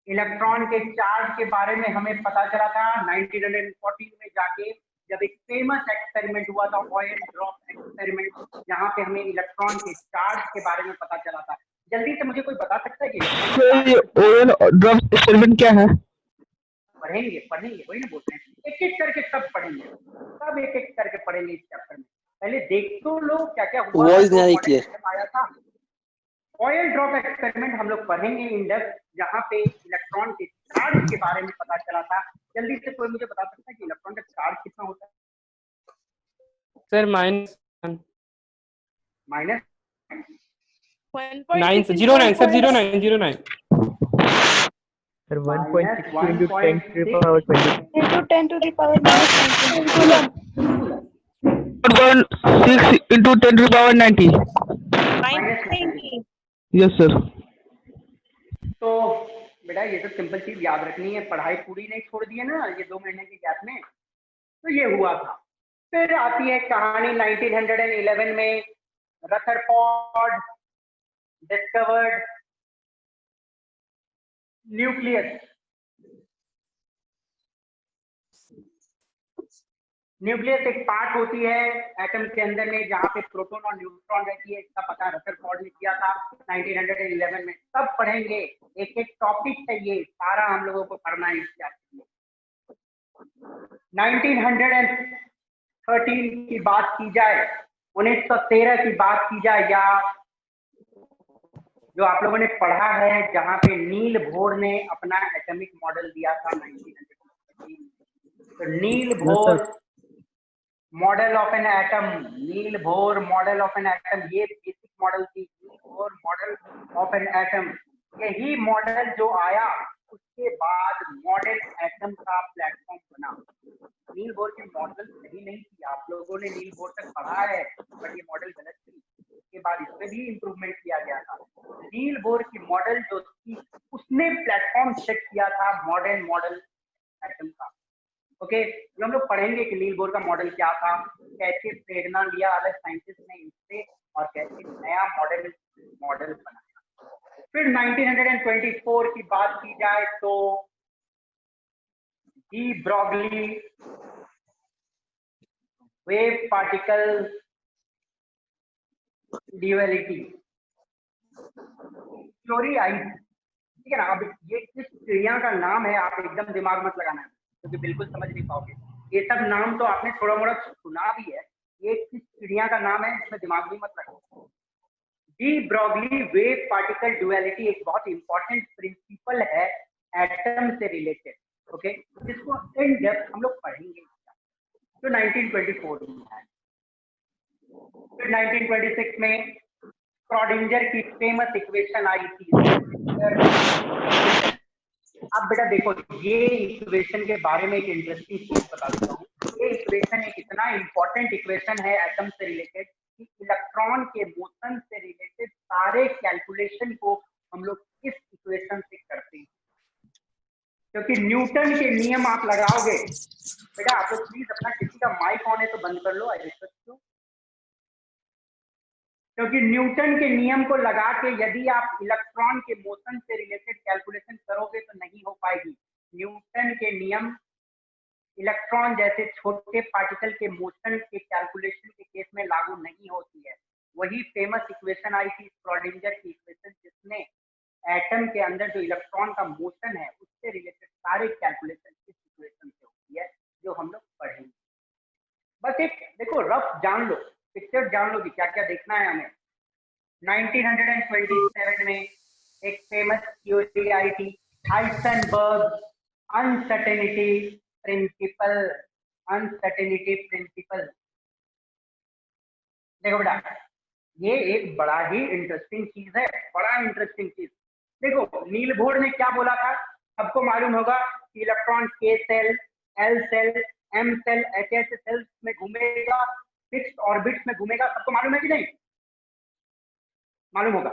Electron के चार्ज के बारे में हमें पता चला था 1914 में जाके, जब एक फेमस एक्सपेरिमेंट हुआ था ऑयल ड्रॉप एक्सपेरिमेंट, जहां पे हमें इलेक्ट्रॉन के चार्ज के बारे में पता चला था। जल्दी से मुझे कोई बता सकता है कि ऑयल ड्रॉप एक्सपेरिमेंट क्या है? पढ़ेंगे वही ना बोलते हैं, एक एक करके सब पढ़ेंगे, सब एक एक करके पढ़ेंगे इस चैप्टर में। पहले देख तो लो क्या क्या हुआ था, वॉइस नहीं क्लियर आया था। ऑयल ड्रॉप एक्सपेरिमेंट हम लोग पढ़ेंगे इन डेप्थ, जहाँ पे इलेक्ट्रॉन के चार्ज के बारे में पता चला था। जल्दी से कोई मुझे बता सकता है कि इलेक्ट्रॉन का चार्ज कितना होता है? Sir, -1. Minus 9 sir, 09 sir, 09. Sir minus 1.62 into 10 to the 1.6 power 20. into 10 to the power minus 19 1.6 into 10 to the power 90. minus 90. Yes, sir. तो बेटा ये तो सिंपल चीज याद रखनी है, पढ़ाई पूरी नहीं छोड़ दी है ना ये 2 महीने के गैप में। तो ये हुआ था। फिर आती है कहानी 1911 में रदरफोर्ड डिस्कवर्ड न्यूक्लियस। न्यूक्लियस एक पार्ट होती है एटम के अंदर में जहाँ पे प्रोटॉन और न्यूट्रॉन रहती है। इसका पता रदरफोर्ड ने किया था 1911 में। सब पढ़ेंगे, एक एक टॉपिक है ये सारा हम लोगों को पढ़ना है इस चैप्टर में। 1913 की बात की जाए, 1913 की बात की जाए, या जो आप लोगों ने पढ़ा है जहाँ पे नील बोर ने अपना एटॉमिक मॉडल दिया था 1913। तो Niels Bohr model of an atom, Niels Bohr model of an atom, ये बेसिक मॉडल थी। Niels Bohr model of an atom, यही मॉडल जो आया उसके बाद मॉडल एटम का प्लेटफॉर्म बना। नील बोर की मॉडल सही नहीं थी, आप लोगों ने नील बोर तक पढ़ा है, बट ये मॉडल गलत थी। उसके बाद इसमें भी इम्प्रूवमेंट किया गया था। नील बोर की मॉडल जो थी उसने प्लेटफॉर्म सेट किया था मॉडर्न मॉडल एटम का। ओके, जो हम लोग पढ़ेंगे कि नील बोर का मॉडल क्या था, कैसे प्रेरणा लिया अलग साइंटिस्ट ने इससे और कैसे नया मॉडल बनाया। फिर 1924 की बात की जाए तो de Broglie wave particle duality theory आई, ठीक है ना। अब ये किस चिड़िया का नाम है आप एकदम दिमाग मत लगाना, क्योंकि बिल्कुल समझ नहीं पाओगे। ये सब नाम तो आपने थोड़ा मोड़ा सुना भी है, ये किस चिड़िया का नाम है इसमें दिमाग भी मत लगाओ। D Broglie wave particle duality एक बहुत इंपॉर्टेंट प्रिंसिपल है एटम से रिलेटेड, ओके, जिसको इन डेप्थ हम लोग पढ़ेंगे। तो 1924 में है। फिर 1926 में स्क्रॉडिंजर की फेमस इक्वेशन आई थी। अब बेटा देखो, ये इक्वेशन के बारे में एक इंटरेस्टिंग चीज बता देता हूँ। ये इक्वेशन एक इतना इंपॉर्टेंट इक्वेशन है एटम से रिलेटेड कि इलेक्ट्रॉन के मोशन से रिलेटेड सारे कैलकुलेशन को हम लोग इस इक्वेशन से करते हैं। क्योंकि न्यूटन के नियम आप लगाओगे, बेटा आप लोग प्लीज अपना किसी का माइक ऑन है तो बंद कर लो, आई रिक्वेस्ट यू। क्योंकि न्यूटन के नियम को लगा के यदि आप इलेक्ट्रॉन के मोशन से रिलेटेड कैलकुलेशन करोगे तो नहीं हो पाएगी। न्यूटन के नियम इलेक्ट्रॉन जैसे छोटे पार्टिकल के मोशन के कैलकुलेशन के केस में लागू नहीं होती है। वही फेमस इक्वेशन आई थी स्क्रॉडिंजर की इक्वेशन, जिसने एटम के अंदर जो इलेक्ट्रॉन का मोशन है उससे रिलेटेड सारे कैलकुलेशन इस इक्वेशन से होती है, जो हम लोग पढ़ेंगे। बस एक देखो रफ जान लो, पिक्चर जान लो कि क्या क्या देखना है हमें। 1927 में एक फेमस थ्योरी आई थी, हाइसेनबर्ग अनसर्टेनिटी प्रिंसिपल। देखो बेटा, ये एक बड़ा ही इंटरेस्टिंग चीज है, बड़ा इंटरेस्टिंग चीज। देखो नील बोर ने क्या बोला था, सबको मालूम होगा कि electron K shell, L shell, M shell, H shells में घूमेगा, फिक्स्ड ऑर्बिट्स में घूमेगा, सबको मालूम है कि नहीं? मालूम होगा।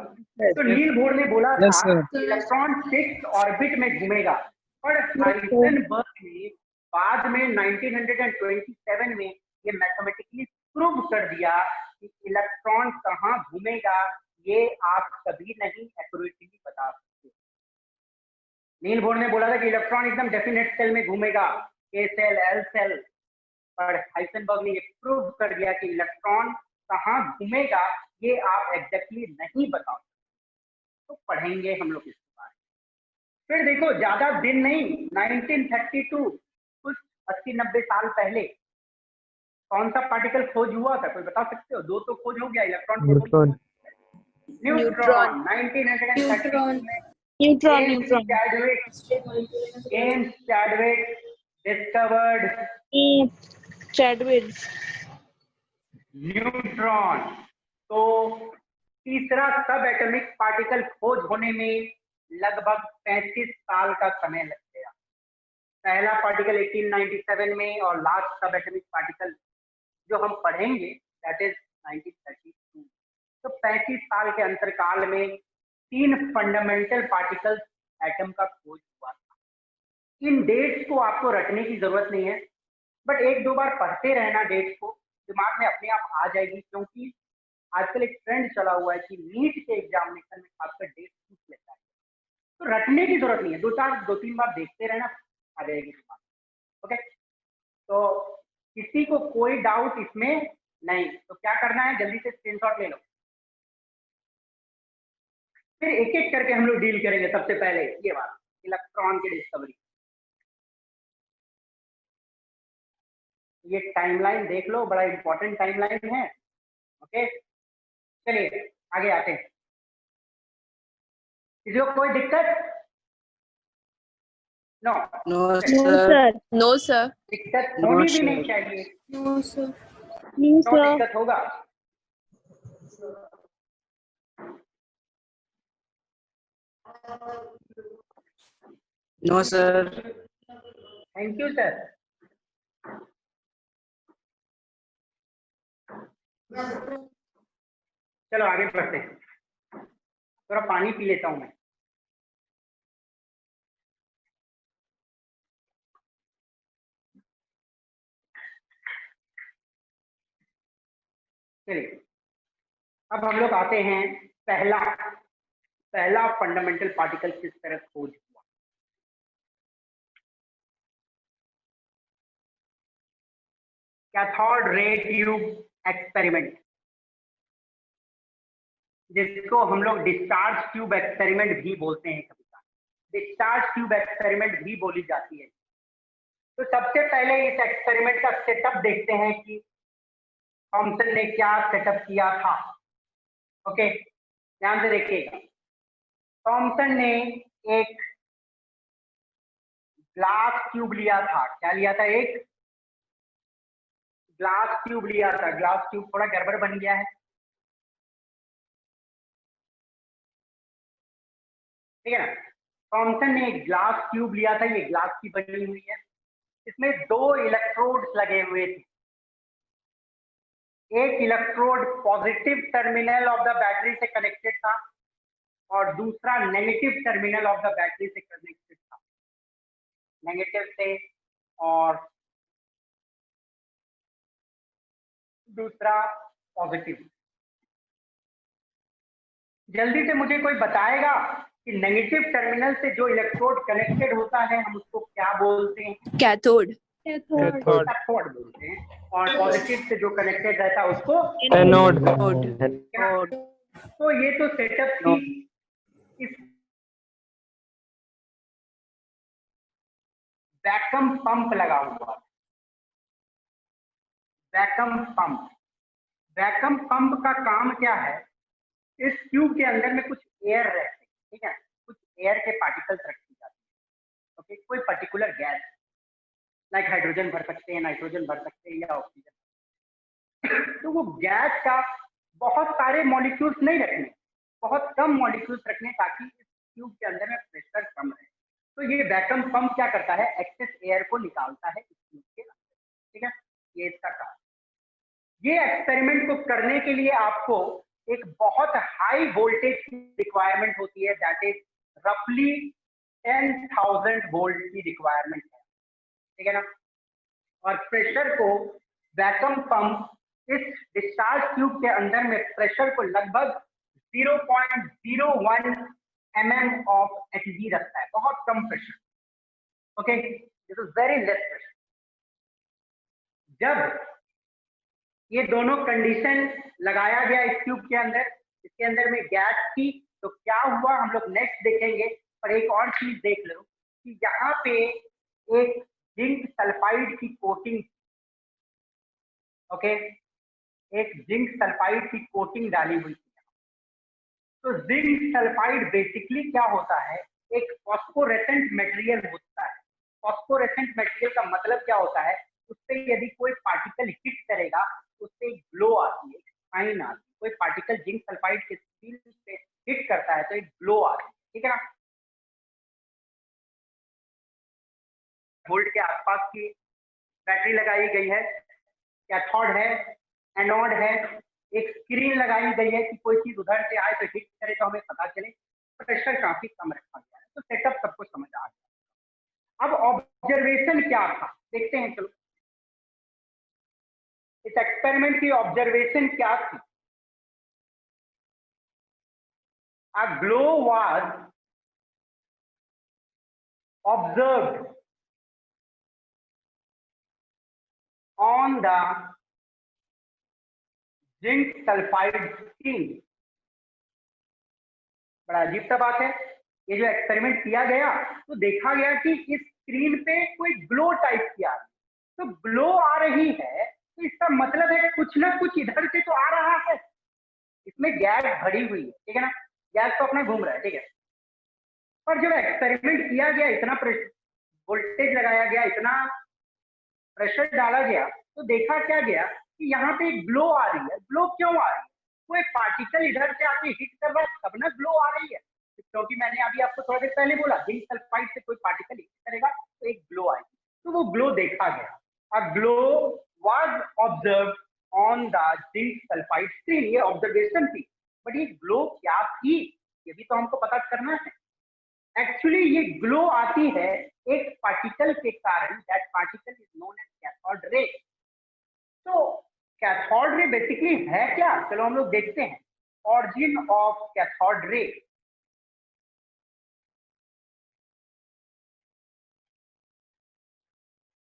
तो नील बोर ने बोला था कि इलेक्ट्रॉन फिक्स्ड ऑर्बिट में घूमेगा, पर हाइसेनबर्ग ने बाद में 1927 में ये मैथमेटिकली प्रूव कर दिया कि इलेक्ट्रॉन कहाँ घूमेगा ये आप कभी नहीं एक्यूरेटली बता सकते। नील बोर ने बोला था कि इलेक्ट्रॉन एकदम डेफिनेट सेल में घूमेगा, के सेल, एल सेल, पर हाइसेनबर्ग ने ये प्रूव कर दिया कि इलेक्ट्रॉन कहाँ घूमेगा ये आप एग्जैक्टली नहीं बता सकते। तो पढ़ेंगे हम लोग इसके बारे में। फिर देखो ज्यादा दिन नहीं, 1932 कुछ 80-90 साल पहले कौन सा पार्टिकल खोज हुआ था, कोई बता सकते हो? दो तो खोज हो गया, इलेक्ट्रॉन न्यूट्रॉन। न्यूट्रॉन 1932 में जेम्स चैडविक डिस्कवर्ड न्यूट्रॉन। तो तीसरा सब एटॉमिक पार्टिकल खोज होने में लगभग 35 साल का समय लग गया। पहला पार्टिकल 1897 में और लास्ट सब एटॉमिक पार्टिकल जो हम पढ़ेंगे दैट इज 1932। तो 35 साल के अंतरकाल में 3 फंडामेंटल पार्टिकल्स एटम का खोज हुआ था। इन डेट्स को आपको रटने की जरूरत नहीं है, बट एक दो बार पढ़ते रहना, डेट्स को दिमाग में अपने आप आ जाएगी, क्योंकि आजकल एक ट्रेंड चला हुआ है कि नीट के एग्जामिनेशन में खासकर डेट पूछ लेता है। तो रटने की जरूरत नहीं है, दो तीन बार देखते रहना, आ जाएगी दिमाग। ओके, तो किसी को कोई डाउट इसमें नहीं, तो क्या करना है, जल्दी से स्क्रीनशॉट ले लो। फिर एक एक करके हम लोग डील करेंगे। सबसे पहले ये बात, इलेक्ट्रॉन की डिस्कवरी। ये टाइमलाइन देख लो, बड़ा इंपॉर्टेंट टाइमलाइन है। ओके, चलिए आगे आते हैं। किसी को कोई दिक्कत? No no sir. No sir. दिक्कत होनी भी नहीं चाहिए। No sir. नो दिक्कत होगा। No sir. Thank you sir. चलो आगे बढ़ते हैं, थोड़ा पानी पी लेता हूं मैं। चलिए अब हम लोग आते हैं पहला फंडामेंटल पार्टिकल किस तरह खोज हुआ। कैथोड रे ट्यूब एक्सपेरिमेंट, जिसको हम लोग डिस्चार्ज ट्यूब एक्सपेरिमेंट भी बोलते हैं, कभी कभी डिस्चार्ज ट्यूब एक्सपेरिमेंट भी बोली जाती है। तो सबसे पहले इस एक्सपेरिमेंट का सेटअप देखते हैं कि थॉमसन ने क्या सेटअप किया था। ओके, ध्यान से देखिएगा। थॉमसन ने एक ग्लास ट्यूब लिया था। क्या लिया था? एक ग्लास ट्यूब लिया था। ग्लास ट्यूब थोड़ा गड़बड़ बन गया है, ठीक है ना। थॉमसन ने एक ग्लास ट्यूब लिया था, ये ग्लास की बनी हुई है। इसमें 2 इलेक्ट्रोड्स लगे हुए थे। एक electrode positive terminal of the battery से कनेक्टेड था और दूसरा negative terminal of the battery से कनेक्टेड था। नेगेटिव से और दूसरा पॉजिटिव। जल्दी से मुझे कोई बताएगा कि नेगेटिव टर्मिनल से जो इलेक्ट्रोड कनेक्टेड होता है हम उसको क्या बोलते हैं? कैथोड। कैथोड बोलते हैं। और पॉजिटिव से जो कनेक्टेड रहता है उसको एनोड। तो ये तो सेटअप थी। इस वैक्यूम पंप लगा हुआ, वैक्यूम पंप। वैक्यूम पंप का काम क्या है? इस ट्यूब के अंदर में कुछ एयर रहते हैं, ठीक है, कुछ एयर के पार्टिकल्स रखी जाती है। ओके, कोई पर्टिकुलर गैस लाइक हाइड्रोजन भर सकते हैं, नाइट्रोजन भर सकते हैं या ऑक्सीजन। तो वो गैस का बहुत सारे मॉलिक्यूल्स नहीं रखने, बहुत कम मॉलिक्यूल्स रखने, ताकि इस ट्यूब के अंदर में प्रेशर कम रहे। तो ये वैक्यूम पंप क्या करता है? एक्सेस एयर को निकालता है इस ट्यूब के अंदर, ठीक है। ये इसका काम। ये एक्सपेरिमेंट को करने के लिए आपको एक बहुत हाई वोल्टेज की रिक्वायरमेंट होती है, दैट इज रफली 10,000 वोल्ट की रिक्वायरमेंट है, ठीक है ना। और प्रेशर को वैक्यूम पंप इस डिस्चार्ज ट्यूब के अंदर में प्रेशर को लगभग 0.01 mm ऑफ Hg रखता है, बहुत कम pressure. Okay, this is very less pressure. जब ये दोनों कंडीशन लगाया गया इस ट्यूब के अंदर, इसके अंदर में गैस थी, तो क्या हुआ हम लोग नेक्स्ट देखेंगे। पर एक और चीज देख लो कि यहाँ पे एक जिंक सल्फाइड की कोटिंग, ओके, एक जिंक सल्फाइड की कोटिंग डाली हुई थी। तो जिंक सल्फाइड बेसिकली क्या होता है? एक फॉस्फोरेसेंट मटेरियल होता है। फॉस्फोरेसेंट मटेरियल का मतलब क्या होता है? उससे यदि कोई पार्टिकल हिट करेगा उससे ग्लो आती है, शाइन आती है। कोई पार्टिकल जिंक सल्फाइड के स्टील से हिट करता है तो एक ग्लो आती है, ठीक है ना। वोल्ट के आसपास की बैटरी लगाई गई है, कैथोड है, एनोड है, एक स्क्रीन लगाई गई है कि कोई चीज उधर से आए तो हिट करे तो हमें पता चले, प्रेशर काफी कम रखा गया है। तो सेटअप सबको समझ आ गया। अब ऑब्जर्वेशन क्या था देखते हैं, चलो इस एक्सपेरिमेंट की ऑब्जर्वेशन क्या थी। अ glow was observed on the zinc sulphide screen. बड़ा अजीब सा बात है, ये जो एक्सपेरिमेंट किया गया तो देखा गया कि इस स्क्रीन पे कोई ग्लो टाइप की आ रही है। तो ग्लो आ रही है तो इसका मतलब है कुछ ना कुछ इधर से तो आ रहा है, इसमें गैस भरी हुई है, ठीक है ना, गैस तो अपना घूम रहा है, ठीक है। पर जब एक्सपेरिमेंट किया गया, इतना वोल्टेज लगाया गया, इतना प्रेशर डाला गया, तो देखा क्या गया कि यहाँ पे ग्लो आ रही है। ग्लो क्यों आ रही है? कोई पार्टिकल इधर से आके हिट कर रहा है तब ना ग्लो आ रही है, क्योंकि मैंने अभी आपको थोड़ा देर पहले बोला जिंक सल्फाइड से कोई पार्टिकल हिट करेगा तो एक ग्लो आएगी, तो वो ग्लो देखा गया। अ glow was observed on the zinc sulphide screen, ये ऑब्जर्वेशन थी। बट ये ग्लो क्या थी ये भी तो हमको पता करना है। एक्चुअली ये ग्लो आती है एक पार्टिकल के कारण, that particle is known as cathode ray. तो कैथोड रे बेसिकली है क्या, चलो हम लोग देखते हैं। ऑरिजिन ऑफ कैथोड रे,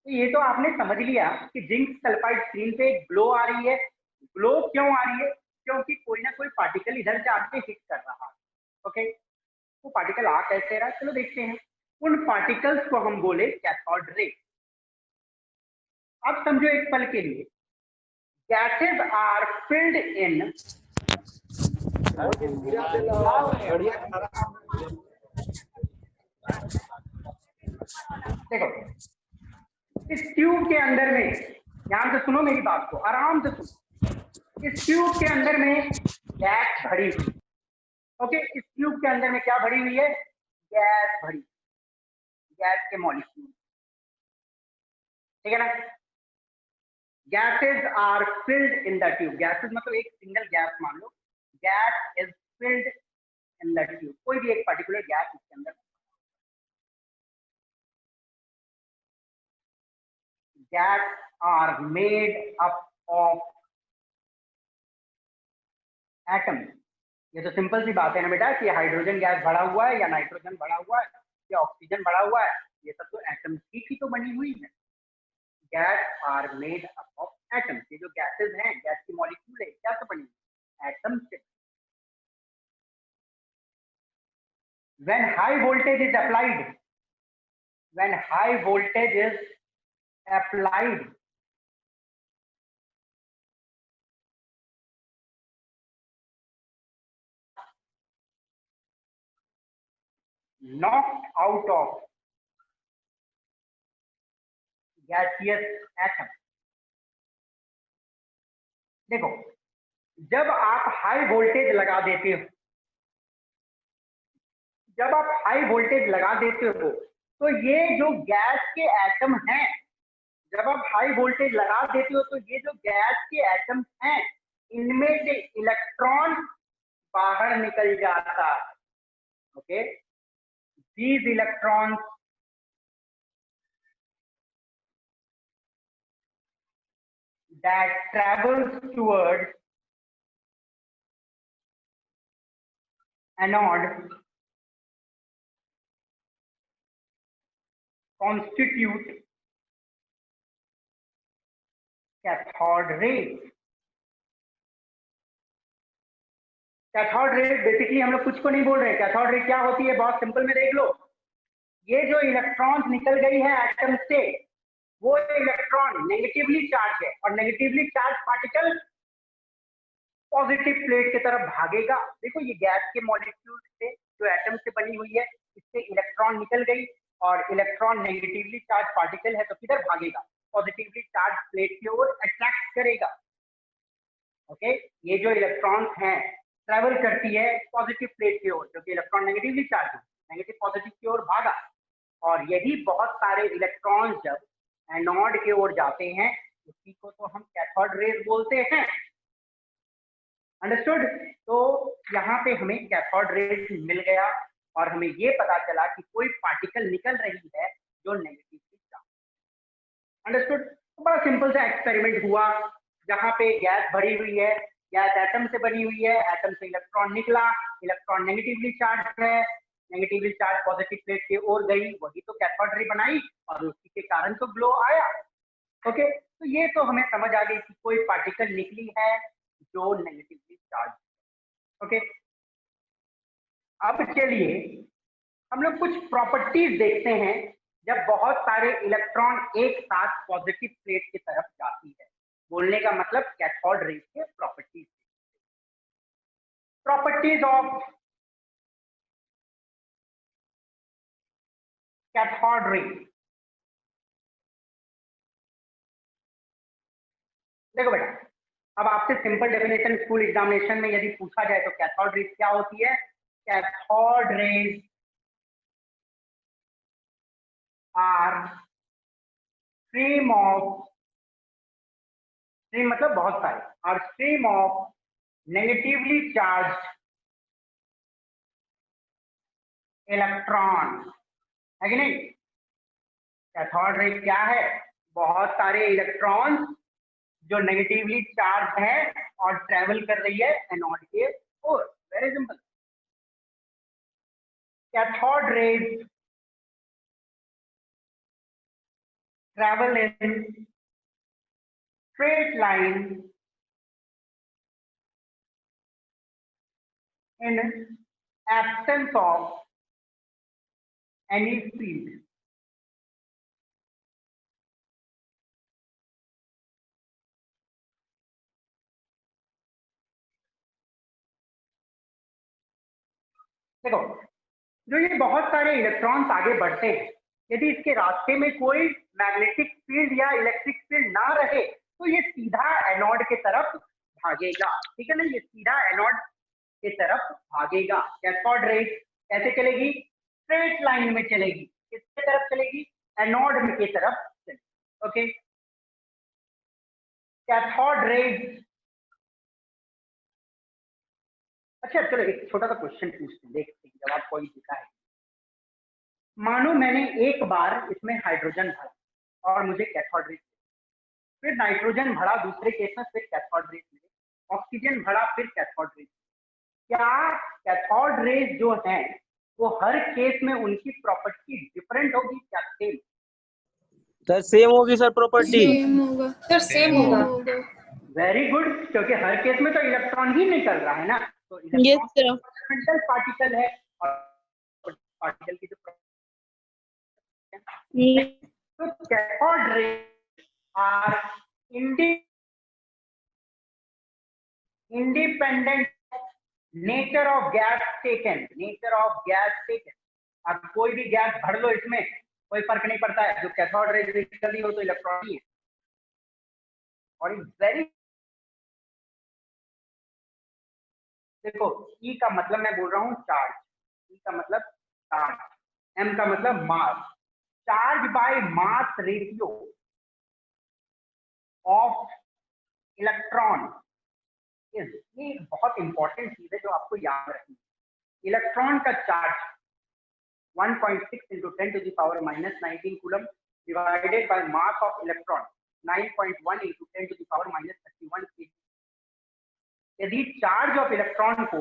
तो ये तो आपने समझ लिया कि जिंक सल्फाइड स्क्रीन पे ग्लो आ रही है। ग्लो क्यों आ रही है? क्योंकि कोई ना कोई पार्टिकल इधर से आके हिट कर रहा है। ओके, वो पार्टिकल आ कैसे रहा है, चलो देखते हैं। उन पार्टिकल्स को हम बोले कैथोड रे। अब समझो एक पल के लिए, गैसेज आर फिल्ड इन, देखो इस ट्यूब के अंदर में, ध्यान से सुनो मेरी बात को, आराम से सुनो। इस ट्यूब के अंदर में गैस भरी हुई, ओके, इस ट्यूब के अंदर में क्या भरी हुई है? गैस भरी, गैस के मॉलिक्यूल, ठीक है ना। Gases are filled in the tube, gases मतलब एक सिंगल गैस मान लो, gas is filled in the tube, कोई भी एक पर्टिकुलर गैस इसके अंदर। Gas are made up of atom. ये तो सिंपल सी बात है ना बेटा कि हाइड्रोजन गैस भरा हुआ है या नाइट्रोजन भरा हुआ है या ऑक्सीजन भरा हुआ है, ये सब तो एटम की तो बनी हुई है। Gas are made up of atom, ये जो गैसेज हैं, गैस की मॉलिक्यूल है, क्या से बनी? एटम से। when high voltage is applied, when high voltage is applied, knocked out of gaseous atom। देखो जब आप हाई वोल्टेज लगा देते हो, जब आप हाई वोल्टेज लगा देते हो तो ये जो गैस के एटम हैं, जब आप हाई वोल्टेज लगा देते हो तो ये जो गैस के एटम हैं, इनमें से इलेक्ट्रॉन बाहर निकल जाता है। Okay, these electrons that travels towards anode constitute cathode rays। Cathode ray basically हम लोग कुछ को नहीं बोल रहे हैं। कैथोड रे क्या होती है, बहुत सिंपल में देख लो। ये जो इलेक्ट्रॉन्स निकल गई है एटम से, वो इलेक्ट्रॉन नेगेटिवली चार्ज है और negatively charge particle positive plate की तरफ भागेगा। देखो ये गैस के मॉलिक्यूल से जो एटम से बनी हुई है, इससे इलेक्ट्रॉन निकल गई और इलेक्ट्रॉन नेगेटिवली चार्ज पार्टिकल है तो किधर भागेगा? पॉजिटिवली चार्ज प्लेट की ओर अट्रैक्ट करेगा। ओके, ये जो इलेक्ट्रॉन्स हैं ट्रेवल करती है पॉजिटिव प्लेट की ओर, क्योंकि इलेक्ट्रॉन नेगेटिवली चार्ज है, नेगेटिव पॉजिटिव की ओर भागा और यही बहुत सारे इलेक्ट्रॉन्स जब एनोड की ओर जाते हैं उसी को तो हम कैथोड रेज बोलते हैं। अंडरस्टूड? तो यहाँ पे हमें कैथोड रेज मिल गया और हमें ये पता चला कि कोई पार्टिकल निकल रही है जो नेगेटिवली चार्ज। अंडरस्टूड? तो बड़ा सिंपल सा एक्सपेरिमेंट हुआ जहाँ पे गैस भरी हुई है, गैस एटम से बनी हुई है, एटम से इलेक्ट्रॉन निकला, इलेक्ट्रॉन नेगेटिवली चार्ज है, नेगेटिवली चार्ज पॉजिटिव प्लेट की ओर गई, वही तो कैथोड रे बनाई और उसी के कारण तो ग्लो आया। ओके, तो ये तो हमें समझ आ गई कि कोई पार्टिकल निकली है जो नेगेटिवली चार्ज। ओके, अब चलिए हम लोग कुछ प्रॉपर्टीज देखते हैं जब बहुत सारे इलेक्ट्रॉन एक साथ पॉजिटिव प्लेट की तरफ जाती है। बोलने का मतलब कैथोड रे के प्रॉपर्टीज। प्रॉपर्टीज ऑफ कैथोड रे। देखो बेटा, अब आपसे सिंपल डेफिनेशन स्कूल एग्जामिनेशन में यदि पूछा जाए तो कैथोड रेज क्या होती है? Cathode rays are stream of, stream मतलब बहुत सारे, और stream of negatively charge electron, है कि नहीं? कैथोड रे क्या है? बहुत सारे इलेक्ट्रॉन जो नेगेटिवली चार्ज है और ट्रेवल कर रही है एनोड के ओर। Very simple. Cathode rays travel in straight line in absence of any field. देखो, जो ये बहुत सारे इलेक्ट्रॉन्स आगे बढ़ते हैं, यदि इसके रास्ते में कोई मैग्नेटिक फील्ड या इलेक्ट्रिक फील्ड ना रहे तो ये सीधा एनोड के तरफ भागेगा। ठीक है ना? ये सीधा एनोड के तरफ भागेगा। कैथोड रे कैसे चलेगी? स्ट्रेट लाइन में चलेगी। किसके तरफ चलेगी? एनोड में की तरफ चलेगी। Okay, cathode rays. अच्छा चलो एक छोटा सा क्वेश्चन पूछते हैं, देखते हैं जवाब कोई दिखा है। मानो मैंने एक बार इसमें हाइड्रोजन भरा और मुझे कैथोड रेज, फिर नाइट्रोजन भरा दूसरे केस में, फिर कैथोड रेज मिले, ऑक्सीजन भरा, फिर कैथोड रेज। क्या कैथोड रेज जो है वो हर केस में उनकी प्रॉपर्टी डिफरेंट होगी क्या सेम? सर सेम होगी सर प्रॉपर्टी। सेम होगा सर, सेम होगा। वेरी गुड, क्योंकि हर केस में तो इलेक्ट्रॉन ही निकल रहा है ना, तो Yes, sir. इलेक्ट्रॉन पार्टिकल है और पार्टिकल की जो Yes. तो cathode rays are independent nature of gas taken, nature of gas taken. अब कोई भी गैस भर लो इसमें कोई फर्क नहीं पड़ता है, जो कैथोड रेज निकल रही हो तो इलेक्ट्रॉन ही है। और वेरी देखो, ई का मतलब मैं बोल रहा हूँ चार्ज, ई का मतलब चार्ज, एम का मतलब mass. Charge by mass ratio of electron is, ये एक बहुत इंपॉर्टेंट चीज है जो आपको याद रखनी है। इलेक्ट्रॉन का charge 1.6 into 10 to the power minus 19 coulomb divided by mass of electron 9.1 into 10 to the power minus 31 kg। यदि चार्ज ऑफ इलेक्ट्रॉन को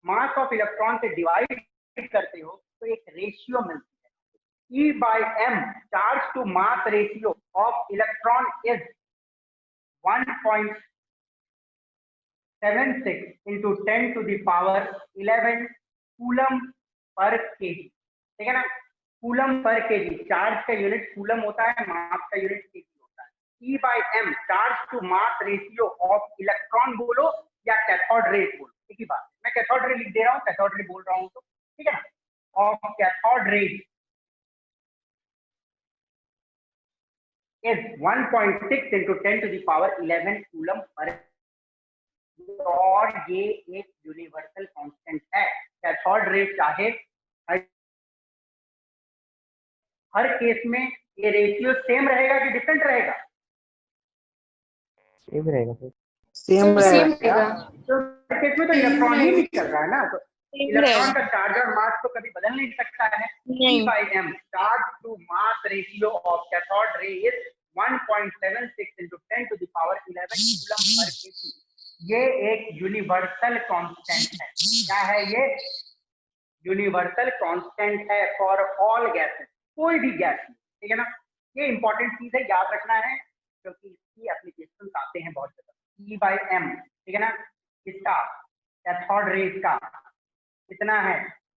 मास ऑफ इलेक्ट्रॉन से डिवाइड करते हो तो एक रेशियो मिलती है, E by m, charge to mass ratio of electron is 1.76 into 10 to the power 11 coulomb per KG. ठीक है ना? कूलम पर केजी, चार्ज का यूनिट कूलम होता है, मास का यूनिट केजी होता है। E by m, charge to mass ratio of electron बोलो या कैथोड रे बोलो, एक ही बात है। मैं कैथोड रे लिख दे रहा हूँ, कैथोड रे बोल रहा हूँ, तो ठीक है ना? ऑफ कैथोड रे is 1.6 into 10 to the power 11 coulomb पर, और ये एक यूनिवर्सल कांस्टेंट है। कैथोड रे चाहे हर केस में ये रेशियो सेम रहेगा कि डिफरेंट रहेगा? सेम रहेगा सर। सेम सर सेम रहेगा। रहेगा। तो हर केस में तो इलेक्ट्रॉन ही निकल रहा है ना, तो Same इलेक्ट्रॉन रहेगा। का चार्ज और मास तो कभी बदल नहीं सकता है। नहीं। E/m charge to mass ratio of cathode ray is 1.76 into 10 to the power 11 coulomb per KG. ये एक यूनिवर्सल कांस्टेंट है। क्या है ये? यूनिवर्सल कांस्टेंट है फॉर ऑल गैसेस, कोई भी गैस, ठीक है ना। ये इंपॉर्टेंट चीज है, याद रखना है, क्योंकि इसकी एप्लीकेशन आते हैं बहुत ज्यादा। E/m, ठीक है ना, इसका कैथोड रेज का कितना है?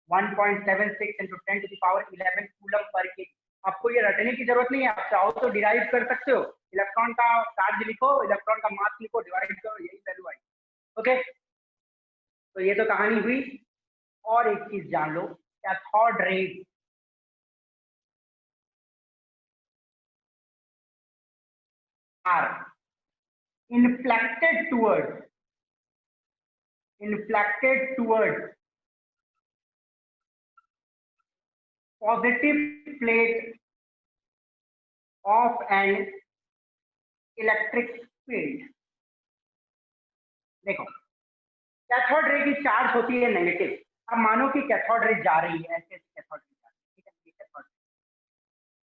1.76 into 10 to the power 11 coulomb per KG. आपको ये रटने की जरूरत नहीं है, आप चाहो तो डिराइव कर सकते हो। इलेक्ट्रॉन का चार्ज लिखो, इलेक्ट्रॉन का मास लिखो, डिवाइड करो, यही वैल्यू आई। ओके, तो ये तो कहानी हुई। और एक चीज जान लो, cathode rays are inflected towards positive plate of an electric field। देखो, कैथोड रे की चार्ज होती है नेगेटिव। अब मानो कि कैथोड रे जा रही है, ऐसे कैथोड रे जा रही है, ठीक है, ये कैथोड,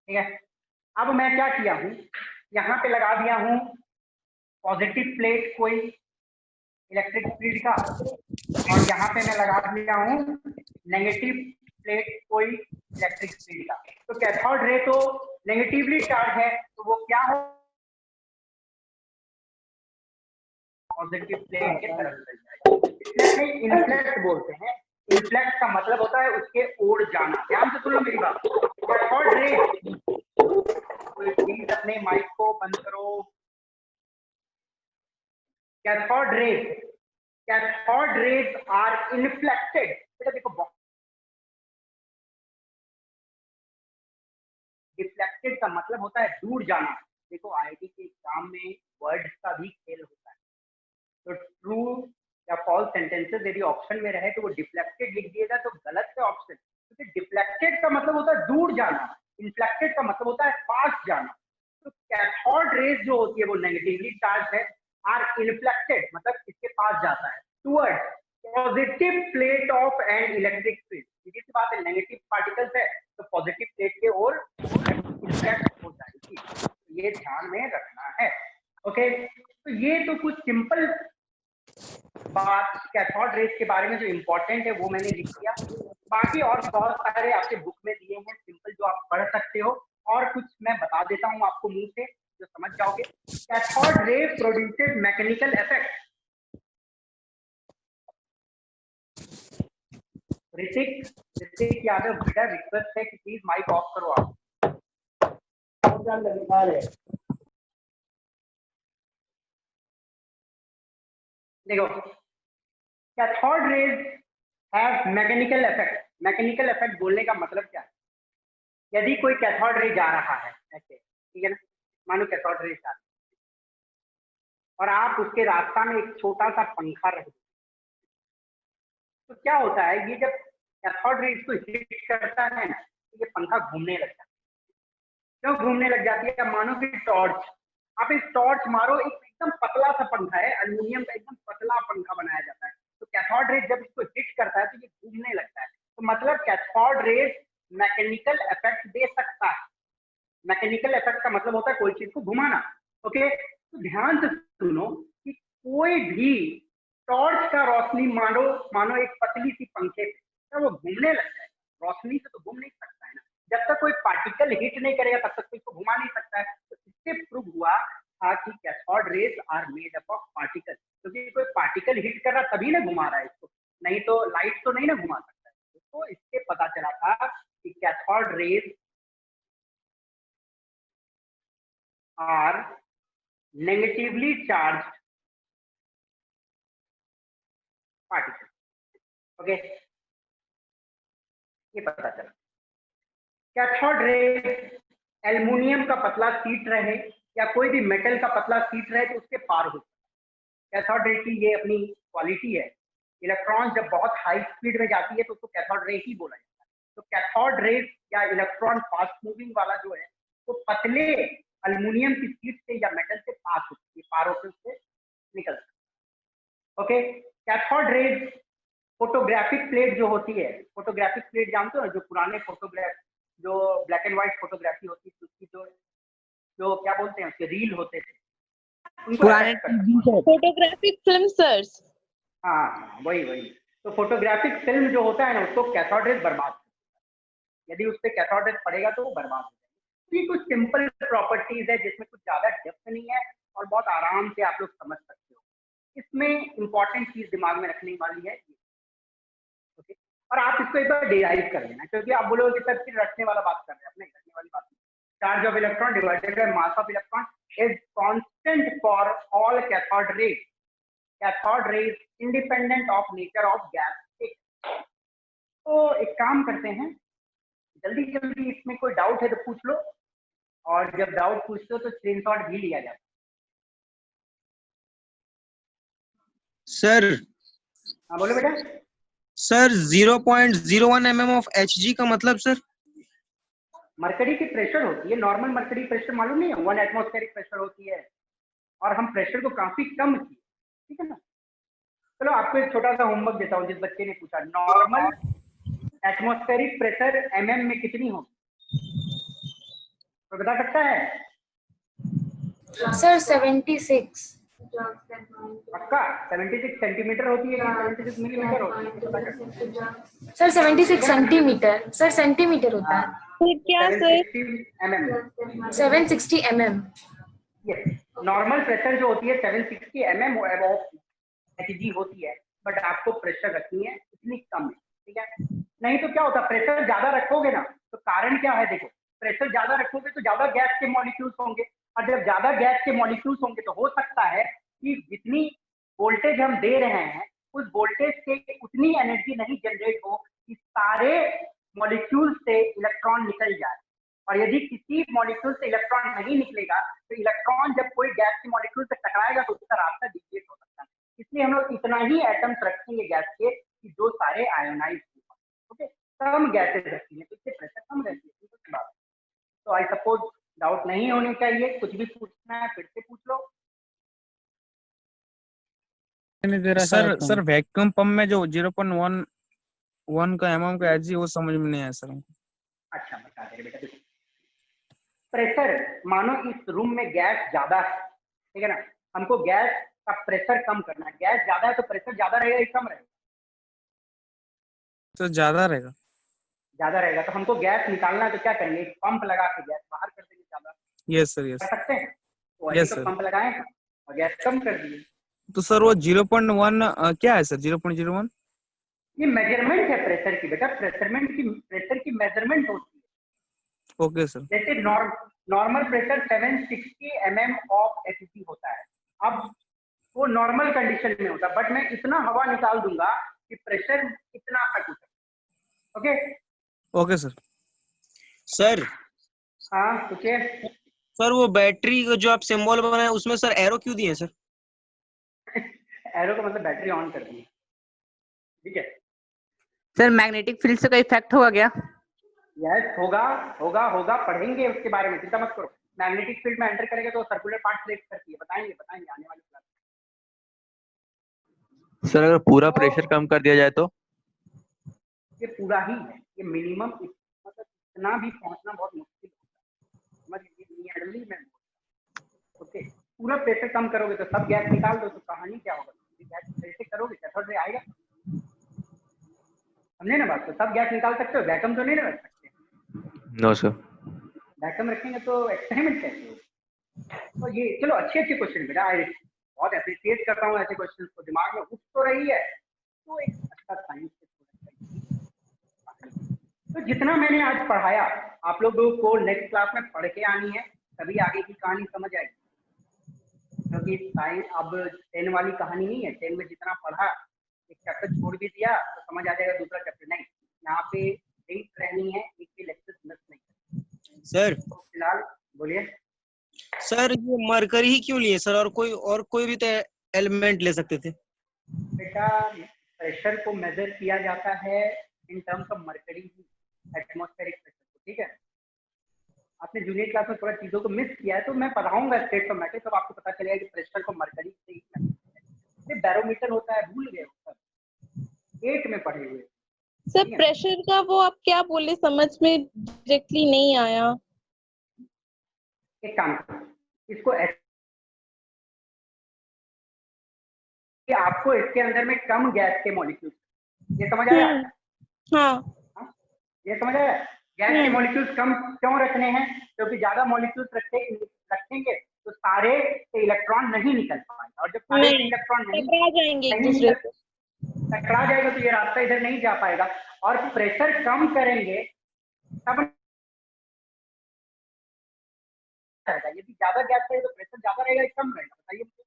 ठीक है। अब मैं क्या किया हूं, यहाँ पे लगा दिया हूं पॉजिटिव प्लेट कोई इलेक्ट्रिक फील्ड का, और यहाँ पे मैं लगा दिया हूँ नेगेटिव प्लेट कोई इलेक्ट्रिक फील्ड का। तो कैथोड रे तो नेगेटिवली चार्ज है, तो वो क्या हो, पॉजिटिव प्लेट के तरफ चल जाएगा। इन्फ्लेक्ट बोलते हैं। इन्फ्लेक्ट का मतलब होता है उसके ओर जाना। ध्यान से सुनो मेरी बात। कैथोड रे, कोई प्लीज अपने माइक को बंद करो। Cathode rays are inflected. बेटा देखो, डिफ्लेक्टेड का मतलब होता है दूर जाना। देखो आईआईटी के एग्जाम में वर्ड्स का भी खेल होता है, तो ट्रू या फॉल्स सेंटेंसेस यदि ऑप्शन में रहे तो वो डिफ्लेक्टेड लिख दिएगा तो गलत है ऑप्शन, क्योंकि डिफ्लेक्टेड का मतलब होता है दूर जाना, इन्फ्लेक्टेड का मतलब होता है पास जाना। तो कैथोड रेज जो होती है वो नेगेटिवली चार्ज है, आर इन्फ्लेक्टेड मतलब इसके पास जाता है, towards positive plate of an electric field. सीधी सी बात है, नेगेटिव पार्टिकल्स है तो पॉजिटिव प्लेट के ओर इन्फ्लेक्ट हो जाएगी। ये ध्यान में रखना है। ओके, तो ये तो कुछ सिंपल बात कैथोड रेज के बारे में जो इंपॉर्टेंट है वो मैंने लिख दिया। बाकी और बहुत सारे आपके बुक में दिए हैं सिंपल, जो आप पढ़ सकते हो। और कुछ मैं बता देता हूं आपको मुंह से, जो समझ जाओगे। Cathode ray produces mechanical effect. Hrithik Yadav बेटा, रिक्वेस्ट है कि प्लीज माइक ऑफ करो आप। देखो, cathode rays have mechanical effect. Mechanical effect बोलने का मतलब क्या है? यदि कोई कैथोड रे जा रहा है ऐसे, ठीक है ना, मानो कैथोड रे जा रहा है और आप उसके रास्ता में एक छोटा सा पंखा रख दो, तो क्या होता है, ये जब कैथोड रे इसको हिट करता है ना, तो ये पंखा घूमने लगता है। क्यों घूमने लग जाती है? मानो कि टॉर्च, आप एक टॉर्च मारो, एक एकदम पतला सा पंखा है, एल्यूमिनियम का एकदम पतला पंखा बनाया जाता है, तो कैथोड रे जब इसको हिट करता है तो ये घूमने लगता है। तो मतलब कैथोड रे मैकेनिकल इफेक्ट दे सकता है। मैकेनिकल इफेक्ट का मतलब होता है कोई चीज को घुमाना। ओके, तो ध्यान से सुनो कि कोई भी टॉर्च का रोशनी मानो एक पतली सी पंखे पे, तो वो घूमने लगता है। रोशनी से तो घूम नहीं सकता है ना, जब तक कोई पार्टिकल हिट नहीं करेगा तब तक इसको घुमा नहीं सकता है। तो इससे प्रूव हुआ था कि cathode rays are made up of particle, क्योंकि कोई पार्टिकल हिट कर रहा तभी ना घुमा रहा है इसको, नहीं तो लाइट तो नहीं ना घुमा सकता है। तो इससे पता चला था कि cathode rays are negatively charge particle. Okay, ये पता चला। कैथोड रे एल्युमिनियम का पतला शीट रहे या कोई भी मेटल का पतला शीट रहे तो उसके पार हो सकता है। कैथोड रे की ये अपनी क्वालिटी है। इलेक्ट्रॉन जब बहुत हाई स्पीड में जाती है तो उसको कैथोड रे ही बोला जाता है। तो कैथोड रेज या इलेक्ट्रॉन फास्ट मूविंग वाला जो है वो पतले अल्युमिनियम की शीट से या मेटल से पास होती है, पार होकर से निकलता है। Okay, cathode rays photographic plate जो होती है, फोटोग्राफिक प्लेट जानते हो, जो पुराने फोटोग्राफ, जो ब्लैक एंड व्हाइट फोटोग्राफी होती है, उसकी जो क्या बोलते हैं उसके रील होते थे, उनको पुराने affect करता है। Photographic film sir. हाँ वही तो फोटोग्राफिक फिल्म जो होता है ना, उसको कैथोड रेज बर्बाद करता है। यदि उस पर कैथोड रेज पड़ेगा तो वो बर्बाद हो जाएगा। तो ये कुछ सिंपल प्रॉपर्टीज है जिसमें कुछ ज्यादा डेप्थ नहीं है और बहुत आराम से आप लोग समझ सकते हो। इसमें इंपॉर्टेंट चीज दिमाग में रखने वाली है, ओके, और आप इसको एक बार डिराइव कर लेना, क्योंकि आप बोलोगे कि सर फिर रखने वाला बात कर रहे हैं, अपने रखने वाली बात नहीं। Charge of electron divided by mass of electron is constant for all cathode rays. Cathode rays independent of nature of gas. तो एक काम करते हैं, जल्दी जल्दी इसमें कोई डाउट है तो पूछ लो, और जब डाउट पूछते हो तो स्क्रीनशॉट भी लिया जाता है। सर हाँ बोलो बेटा। सर 0.01 mm ऑफ Hg का मतलब सर? मरकरी की प्रेशर होती है, नॉर्मल मरकरी प्रेशर मालूम नहीं है, 1 एटमॉस्फेरिक प्रेशर होती है, और हम प्रेशर को काफी कम किए, ठीक है ना। चलो आपको एक छोटा सा होमवर्क देता हूँ, जिस बच्चे ने पूछा नॉर्मल एटमॉस्फेरिक प्रेशर mm में कितनी होगी, तो बता सकता है? सर 76। पक्का 76 सेंटीमीटर होती है कि 76 मिलीमीटर होती है, पता कर। सर 76 सेंटीमीटर, सर सेंटीमीटर होता है। फिर क्या sir? 760 mm। Yes, normal pressure जो होती है 760 mm Hg होती है, बट आपको प्रेशर रखनी है इतनी कम है, ठीक है। नहीं तो क्या होता है, प्रेशर ज्यादा रखोगे ना तो कारण क्या है, देखो प्रेशर ज्यादा रखोगे तो ज्यादा गैस के मॉलिक्यूल्स होंगे, और जब ज्यादा गैस के मॉलिक्यूल्स होंगे तो हो सकता है कि जितनी वोल्टेज हम दे रहे हैं उस वोल्टेज से उतनी एनर्जी नहीं जनरेट हो कि सारे मॉलिक्यूल से इलेक्ट्रॉन निकल जाए। और यदि किसी मॉलिक्यूल से इलेक्ट्रॉन नहीं निकलेगा तो इलेक्ट्रॉन जब कोई गैस के मॉलिक्यूल से टकराएगा तो उसका रास्ता डिविएट हो सकता है। इसलिए हम लोग इतना ही एटम्स रखेंगे गैस के कि जो सारे आयोनाइज हो, ओके। कम गैसेज रखेंगे तो इससे प्रेशर कम रहती है। तो आई सपोज डाउट नहीं होने चाहिए, कुछ भी पूछना है फिर से पूछ लो। सर वैक्यूम पंप में जो 0.11 का mm का Hg वो समझ में नहीं आया सर। अच्छा बता दे बेटा, देखो प्रेशर, मानो इस रूम में गैस ज्यादा है, ठीक है ना, हमको गैस का प्रेशर कम करना है। गैस ज्यादा है तो प्रेशर ज्यादा रहेगा या कम रहेगा? तो ज्यादा रहेगा। ज्यादा रहेगा तो हमको गैस निकालना है, तो क्या करेंगे, एक पंप लगा के गैस बाहर कर देंगे ज्यादा। यस सर, यस कर सकते हैं, तो Yes, ऐसे sir. पंप लगाए और गैस कम कर दिए। तो सर वो 0.1 क्या है सर? 0.01 ये मेजरमेंट है प्रेशर की बेटा, प्रेशर की मेजरमेंट होती है। Okay sir. जैसे normal pressure 760 mm of Hg होता है। अब वो नॉर्मल कंडीशन में होता है, बट मैं इतना हवा निकाल दूंगा कि प्रेशर इतना तक उठे, ओके। Okay sir. सर हाँ पूछिए। सर वो बैटरी जो आप सिंबल बनाए उसमें सर एरो क्यों दिए सर? एरो का मतलब बैटरी ऑन कर दी, ठीक है। सर मैग्नेटिक फील्ड से कोई इफेक्ट होगा क्या? यस होगा होगा होगा, पढ़ेंगे उसके बारे में, चिंता मत करो। मैग्नेटिक फील्ड में एंटर करेगा तो सर्कुलर पार्ट सिलेक्ट करती है, बताएंगे आने वाली क्लास में। सर अगर पूरा प्रेशर कम कर दिया जाए तो? ये पूरा ही है, ये मिनिमम, मतलब इतना भी पहुंचना बहुत मुश्किल होता है, ओके। पूरा प्रेशर कम करोगे तो सब गैस निकाल दो, तो कहानी क्या होगा, गैस कैसे करोगे, कैथोड रे आएगा, समझे ना बात। तो सब गैस निकाल सकते हो, वैक्यूम तो नहीं रख सकते। No sir. वैक्यूम रखेंगे तो एक्सपेरिमेंट कैसे होगा। तो ये चलो अच्छे क्वेश्चन बेटा, बहुत एप्रिशिएट करता हूँ ऐसे क्वेश्चन को, दिमाग में उठ तो रही है तो एक अच्छा साइंस। तो जितना मैंने आज पढ़ाया आप लोगों को नेक्स्ट क्लास में पढ़ के आनी है, तभी आगे की कहानी समझ आएगी। क्योंकि साइंस अब 10 वाली कहानी नहीं है, 10 में जितना पढ़ा, एक चैप्टर छोड़ भी दिया तो समझ आ जाएगा दूसरा चैप्टर, नहीं, यहाँ पे लिंक रहनी है, एक भी लेक्चर मिस नहीं। सर तो फिलहाल बोलिए। सर ये मरकरी ही क्यों लिए सर? और कोई भी तो एलिमेंट ले सकते थे। बेटा प्रेशर को मेजर किया जाता है in terms of mercury he, atmospheric pressure को, ठीक है। आपने जूनियर क्लास में थोड़ा चीजों को मिस किया है, तो मैं पढ़ाऊंगा स्टेट्स ऑफ मैटर, तब आपको पता चलेगा कि प्रेशर को मरकरी से ही बैरोमीटर होता है, भूल गए हो सर, 8 में पढ़े हुए। सर प्रेशर का वो आप क्या बोले, समझ में डायरेक्टली नहीं आया। एक काम करो, इसको कि आपको इसके अंदर में कम गैस के मॉलिक्यूल, ये समझ आया? हाँ ये समझ आया? गैस के मॉलिक्यूल्स कम क्यों रखने हैं? क्योंकि ज्यादा मॉलिक्यूल्स रखेंगे तो सारे से इलेक्ट्रॉन नहीं निकल पाएंगे, और जब सारे से इलेक्ट्रॉन नहीं टकरा जाएंगे एक दूसरे से, टकरा जाएगा तो ये रास्ता इधर नहीं जा पाएगा। और प्रेशर कम करेंगे तब यदि ज्यादा गैस रहेगा तो प्रेशर ज्यादा रहेगा, कम रहेगा, बताइए मुझे।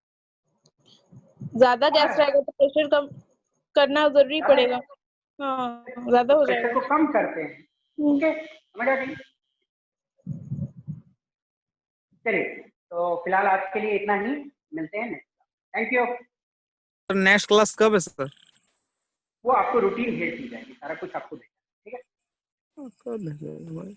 ज्यादा गैस रहेगा तो प्रेशर कम करना जरूरी पड़ेगा। हाँ ज्यादा हो प्रेशर जाएगा। को कम करते हैं, ओके, समझ आ गई? चलिए, तो फिलहाल आज के लिए इतना ही, मिलते हैं next. Thank you. Sir next class कब है सर? वो आपको रूटीन भेज दी जाएगी, सारा कुछ आपको भेजा, ठीक है। कर लेंगे भाई।